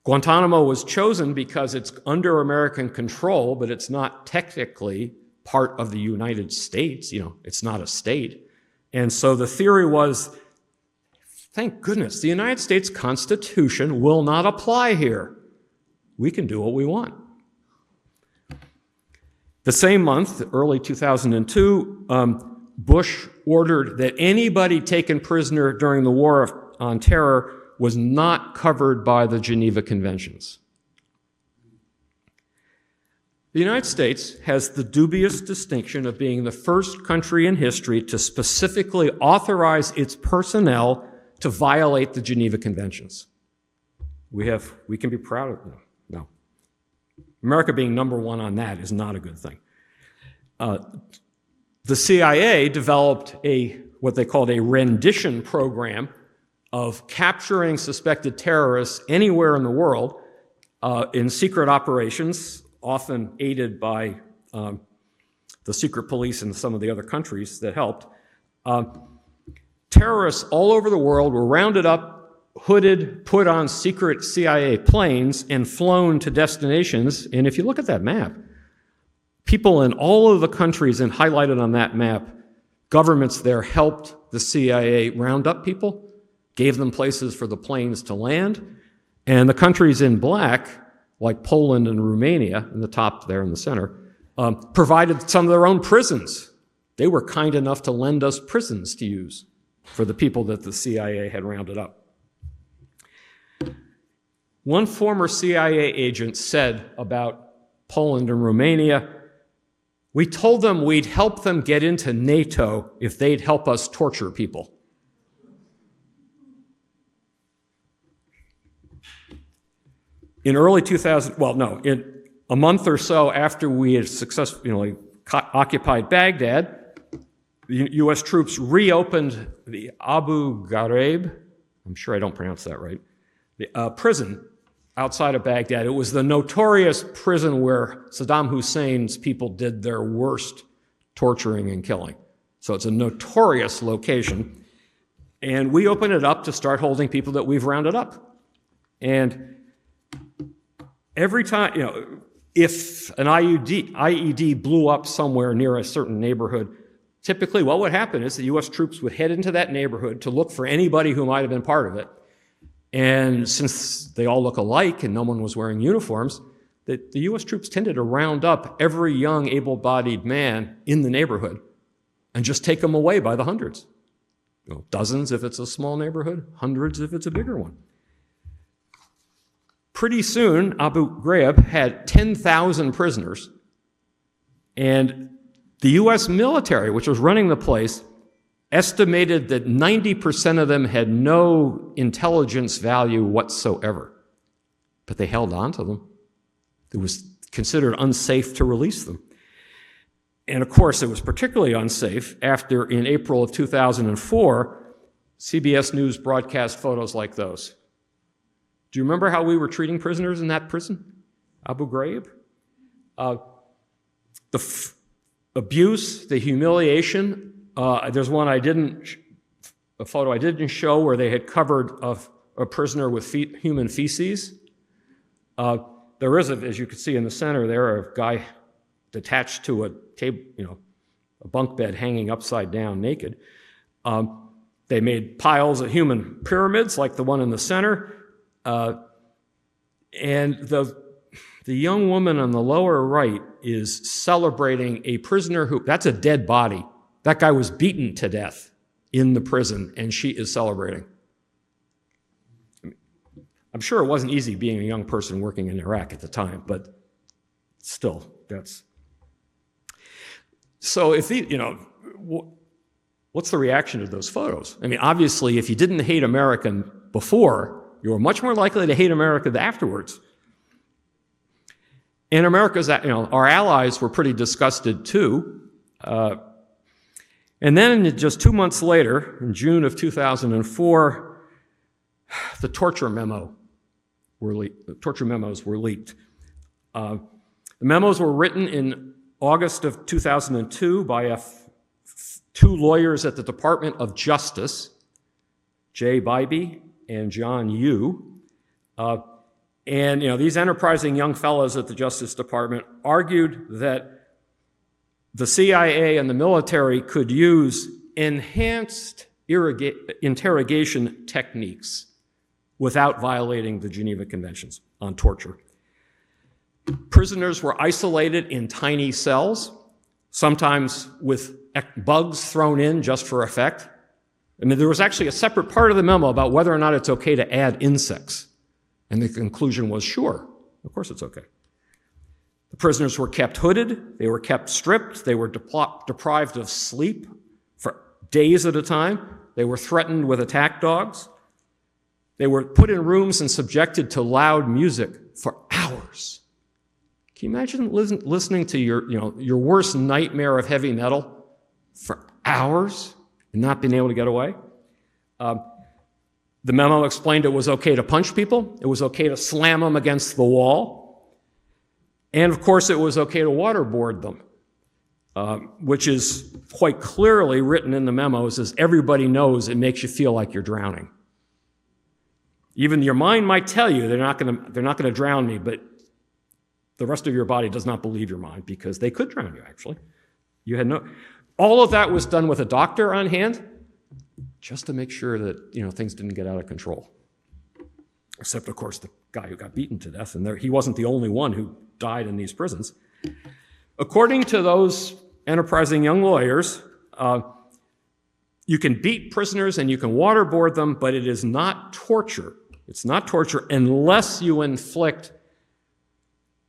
Guantanamo was chosen because it's under American control, but it's not technically part of the United States. It's not a state. And so the theory was, thank goodness, the United States Constitution will not apply here. We can do what we want. The same month, early 2002, Bush ordered that anybody taken prisoner during the war on terror was not covered by the Geneva Conventions. The United States has the dubious distinction of being the first country in history to specifically authorize its personnel to violate the Geneva Conventions. We can be proud of them. No. America being number one on that is not a good thing. The CIA developed what they called a rendition program of capturing suspected terrorists anywhere in the world in secret operations, often aided by the secret police in some of the other countries that helped. Terrorists all over the world were rounded up, hooded, put on secret CIA planes, and flown to destinations. And if you look at that map, people in all of the countries and highlighted on that map, governments there helped the CIA round up people, gave them places for the planes to land, and the countries in black, like Poland and Romania, in the top there in the center, provided some of their own prisons. They were kind enough to lend us prisons to use for the people that the CIA had rounded up. One former CIA agent said about Poland and Romania, "We told them we'd help them get into NATO if they'd help us torture people." In early 2000, a month or so after we had successfully occupied Baghdad, the U.S. troops reopened the Abu Ghraib, I'm sure I don't pronounce that right, the prison outside of Baghdad. It was the notorious prison where Saddam Hussein's people did their worst torturing and killing. So it's a notorious location. And we opened it up to start holding people that we've rounded up. And every time, if an IED blew up somewhere near a certain neighborhood, typically what would happen is the U.S. troops would head into that neighborhood to look for anybody who might have been part of it. And since they all look alike and no one was wearing uniforms, the U.S. troops tended to round up every young, able-bodied man in the neighborhood and just take them away by the hundreds. Dozens if it's a small neighborhood, hundreds if it's a bigger one. Pretty soon, Abu Ghraib had 10,000 prisoners, and the U.S. military, which was running the place, estimated that 90% of them had no intelligence value whatsoever. But they held on to them. It was considered unsafe to release them. And of course, it was particularly unsafe after, in April of 2004, CBS News broadcast photos like those. Do you remember how we were treating prisoners in that prison, Abu Ghraib? The abuse, the humiliation. There's one a photo I didn't show where they had covered a prisoner with human feces. There is, as you can see in the center there, a guy attached to a table, a bunk bed hanging upside down naked. They made piles of human pyramids like the one in the center. And the young woman on the lower right is celebrating a prisoner that's a dead body. That guy was beaten to death in the prison, and she is celebrating. I'm sure it wasn't easy being a young person working in Iraq at the time, but still, that's... So if what's the reaction to those photos? I mean, obviously, if you didn't hate America before, you were much more likely to hate America afterwards. And America's, our allies were pretty disgusted too. And then just 2 months later, in June of 2004, the torture memos were leaked. The memos were written in August of 2002 by two lawyers at the Department of Justice, Jay Bybee and John Yoo. And these enterprising young fellows at the Justice Department argued that the CIA and the military could use enhanced interrogation techniques without violating the Geneva Conventions on torture. Prisoners were isolated in tiny cells, sometimes with bugs thrown in just for effect. I mean, there was actually a separate part of the memo about whether or not it's okay to add insects. And the conclusion was, sure, of course it's okay. The prisoners were kept hooded, they were kept stripped, they were deprived of sleep for days at a time, they were threatened with attack dogs, they were put in rooms and subjected to loud music for hours. Can you imagine listening to your worst nightmare of heavy metal for hours and not being able to get away? The memo explained it was okay to punch people, it was okay to slam them against the wall, and of course it was okay to waterboard them, which is quite clearly written in the memos as everybody knows it makes you feel like you're drowning. Even your mind might tell you they're not going to drown me, but the rest of your body does not believe your mind because they could drown you, actually. All of that was done with a doctor on hand just to make sure that, things didn't get out of control. Except, of course, the guy who got beaten to death, and he wasn't the only one who died in these prisons. According to those enterprising young lawyers, you can beat prisoners and you can waterboard them, but it is not torture. It's not torture unless you inflict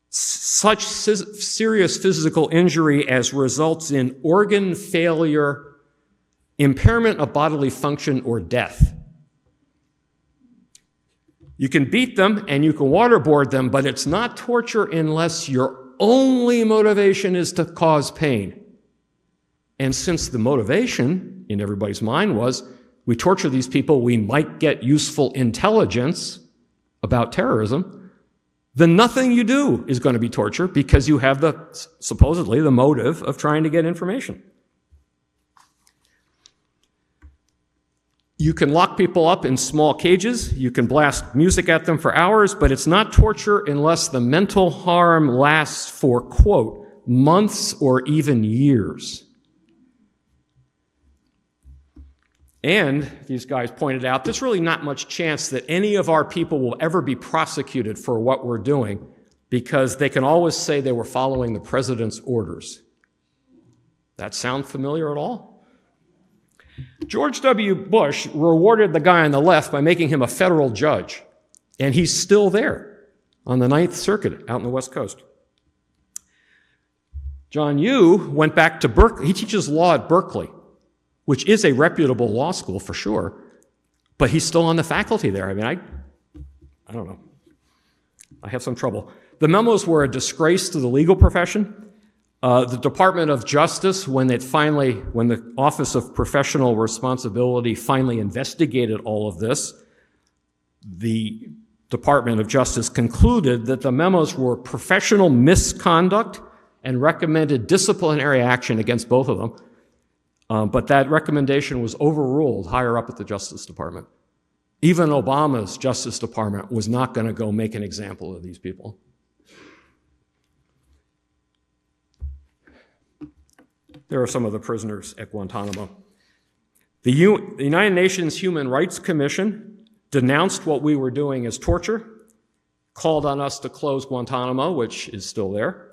such serious physical injury as results in organ failure, impairment of bodily function, or death. You can beat them and you can waterboard them, but it's not torture unless your only motivation is to cause pain. And since the motivation in everybody's mind was, we torture these people, we might get useful intelligence about terrorism, then nothing you do is going to be torture because you have supposedly the motive of trying to get information. You can lock people up in small cages, you can blast music at them for hours, but it's not torture unless the mental harm lasts for, quote, months or even years. And these guys pointed out, there's really not much chance that any of our people will ever be prosecuted for what we're doing because they can always say they were following the president's orders. That sound familiar at all? George W. Bush rewarded the guy on the left by making him a federal judge, and he's still there on the Ninth Circuit out on the West Coast. John Yoo went back to Berkeley. He teaches law at Berkeley, which is a reputable law school for sure, but he's still on the faculty there. I mean, I don't know. I have some trouble. The memos were a disgrace to the legal profession. The Department of Justice, when the Office of Professional Responsibility finally investigated all of this, the Department of Justice concluded that the memos were professional misconduct and recommended disciplinary action against both of them. But that recommendation was overruled higher up at the Justice Department. Even Obama's Justice Department was not going to go make an example of these people. There are some of the prisoners at Guantanamo. The United Nations Human Rights Commission denounced what we were doing as torture, called on us to close Guantanamo, which is still there.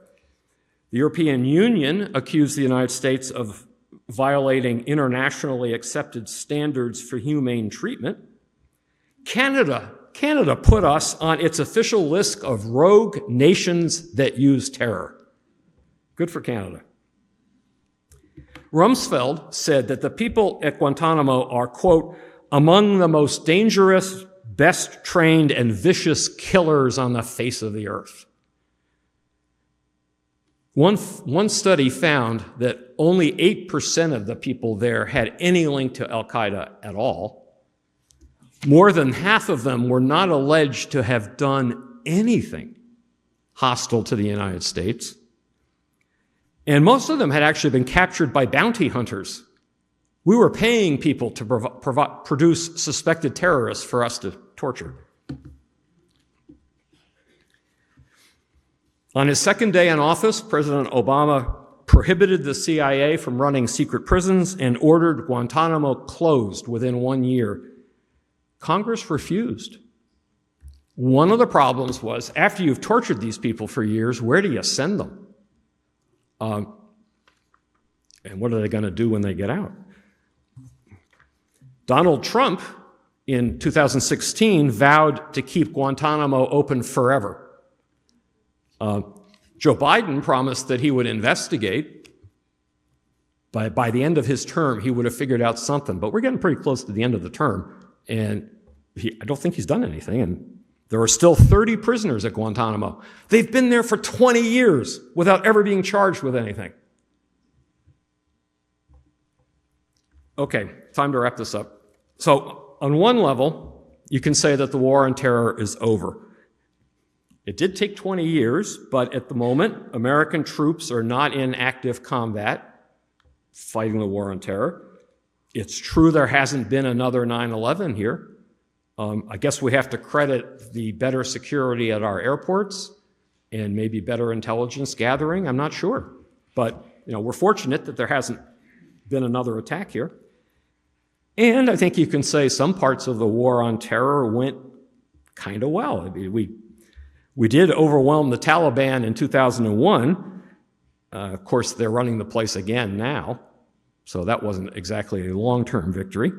The European Union accused the United States of violating internationally accepted standards for humane treatment. Canada put us on its official list of rogue nations that use terror. Good for Canada. Rumsfeld said that the people at Guantanamo are, quote, among the most dangerous, best trained, and vicious killers on the face of the earth. One study found that only 8% of the people there had any link to Al-Qaeda at all. More than half of them were not alleged to have done anything hostile to the United States. And most of them had actually been captured by bounty hunters. We were paying people to produce suspected terrorists for us to torture. On his second day in office, President Obama prohibited the CIA from running secret prisons and ordered Guantanamo closed within 1 year. Congress refused. One of the problems was, after you've tortured these people for years, where do you send them? And what are they going to do when they get out? Donald Trump, in 2016, vowed to keep Guantanamo open forever. Joe Biden promised that he would investigate. By the end of his term, he would have figured out something. But we're getting pretty close to the end of the term, and I don't think he's done anything. And there are still 30 prisoners at Guantanamo. They've been there for 20 years without ever being charged with anything. Okay, time to wrap this up. So, on one level, you can say that the war on terror is over. It did take 20 years, but at the moment, American troops are not in active combat fighting the war on terror. It's true there hasn't been another 9/11 here. I guess we have to credit the better security at our airports and maybe better intelligence gathering. I'm not sure. But we're fortunate that there hasn't been another attack here. And I think you can say some parts of the war on terror went kind of well. I mean, we did overwhelm the Taliban in 2001. Of course, they're running the place again now, so that wasn't exactly a long-term victory.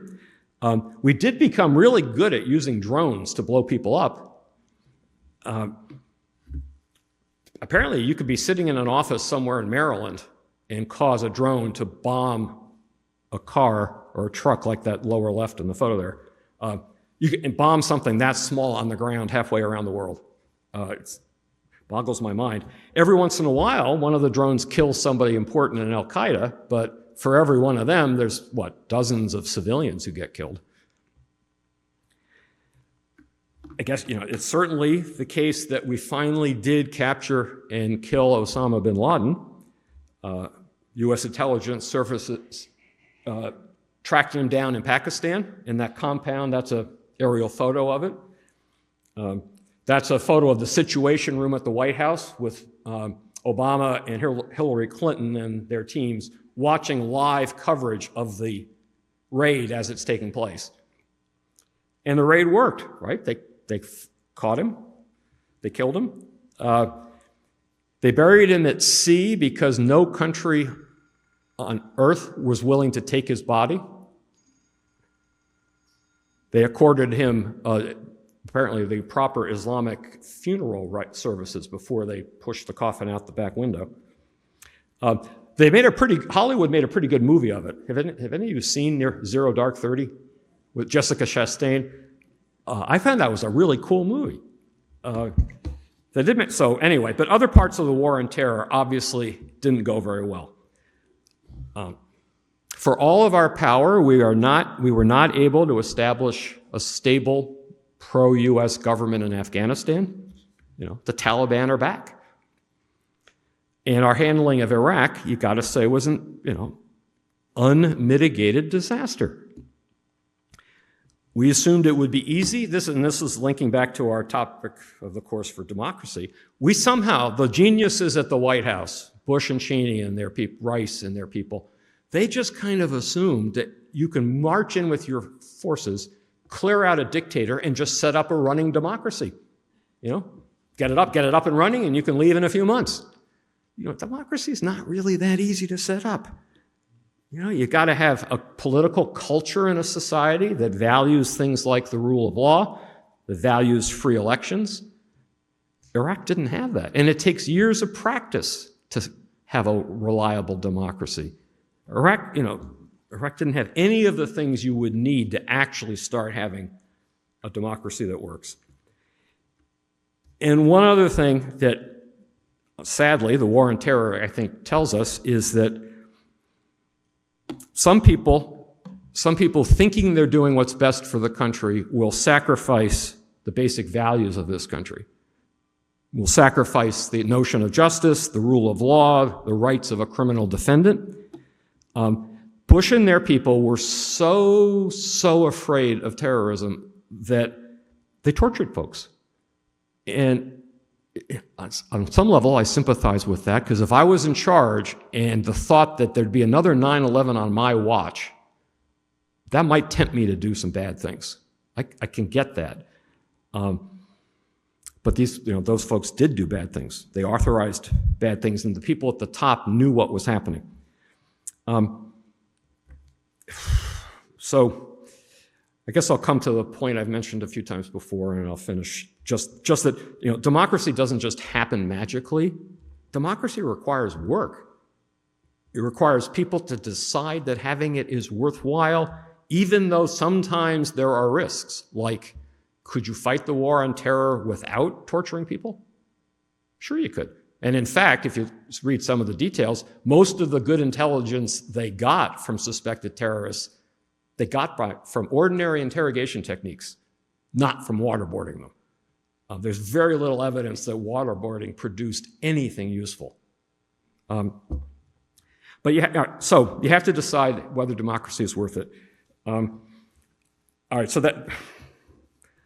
We did become really good at using drones to blow people up. Apparently, you could be sitting in an office somewhere in Maryland and cause a drone to bomb a car or a truck like that lower left in the photo there. you can bomb something that small on the ground halfway around the world. It boggles my mind. Every once in a while, one of the drones kills somebody important in Al-Qaeda, but for every one of them, there's, dozens of civilians who get killed. I guess, it's certainly the case that we finally did capture and kill Osama bin Laden. U.S. intelligence services tracked him down in Pakistan in that compound. That's an aerial photo of it. That's a photo of the Situation Room at the White House with Obama and Hillary Clinton and their teams watching live coverage of the raid as it's taking place. And the raid worked, right? They caught him. They killed him. They buried him at sea because no country on earth was willing to take his body. They accorded him, apparently, the proper Islamic funeral services before they pushed the coffin out the back window. Hollywood made a pretty good movie of it. Have any of you seen Zero Dark 30 with Jessica Chastain? I found that was a really cool movie. So anyway, but other parts of the war on terror obviously didn't go very well. For all of our power, we were not able to establish a stable pro-U.S. government in Afghanistan. The Taliban are back. And our handling of Iraq, you got to say, was an unmitigated disaster. We assumed it would be easy. This is linking back to our topic of the course for democracy. The geniuses at the White House, Bush and Cheney and their people, Rice and their people, they just kind of assumed that you can march in with your forces, clear out a dictator, and just set up a running democracy. Get it up and running, and you can leave in a few months. Democracy is not really that easy to set up. You got to have a political culture in a society that values things like the rule of law, that values free elections. Iraq didn't have that. And it takes years of practice to have a reliable democracy. Iraq didn't have any of the things you would need to actually start having a democracy that works. And one other thing that, sadly, the war on terror, I think, tells us is that some people thinking they're doing what's best for the country will sacrifice the basic values of this country. Will sacrifice the notion of justice, the rule of law, the rights of a criminal defendant. Bush and their people were so afraid of terrorism that they tortured folks. And on some level, I sympathize with that, because if I was in charge and the thought that there'd be another 9/11 on my watch, that might tempt me to do some bad things. I can get that. But those folks did do bad things. They authorized bad things, and the people at the top knew what was happening. So I guess I'll come to the point I've mentioned a few times before, and I'll finish. Just that, democracy doesn't just happen magically. Democracy requires work. It requires people to decide that having it is worthwhile, even though sometimes there are risks. Like, could you fight the war on terror without torturing people? Sure you could. And in fact, if you read some of the details, most of the good intelligence they got from suspected terrorists, they got from ordinary interrogation techniques, not from waterboarding them. There's very little evidence that waterboarding produced anything useful. But you have to decide whether democracy is worth it. All right, so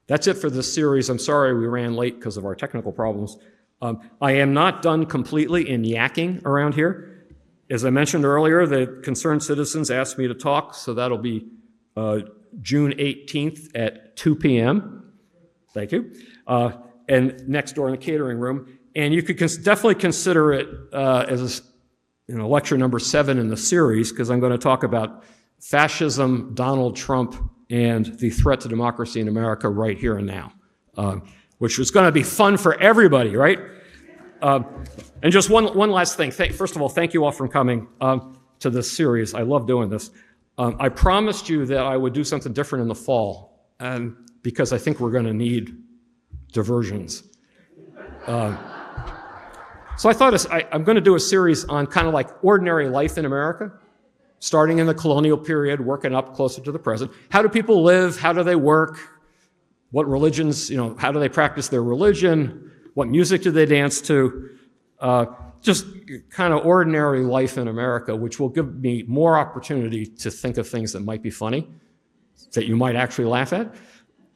that's it for this series. I'm sorry we ran late because of our technical problems. I am not done completely in yakking around here. As I mentioned earlier, the concerned citizens asked me to talk, so that'll be June 18th at 2 p.m. Thank you. And next door in the catering room. And you could definitely consider it as lecture number 7 in the series, because I'm going to talk about fascism, Donald Trump, and the threat to democracy in America right here and now, which was going to be fun for everybody, right? And just one last thing. First of all, thank you all for coming to this series. I love doing this. I promised you that I would do something different in the fall. And because I think we're going to need diversions. So I thought I'm going to do a series on kind of like ordinary life in America, starting in the colonial period, working up closer to the present. How do people live? How do they work? What religions, how do they practice their religion? What music do they dance to? Just kind of ordinary life in America, which will give me more opportunity to think of things that might be funny, that you might actually laugh at,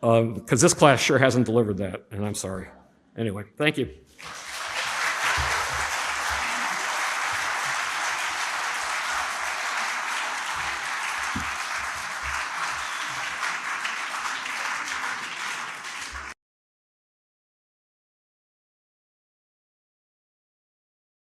because this class sure hasn't delivered that, and I'm sorry. Anyway, thank you.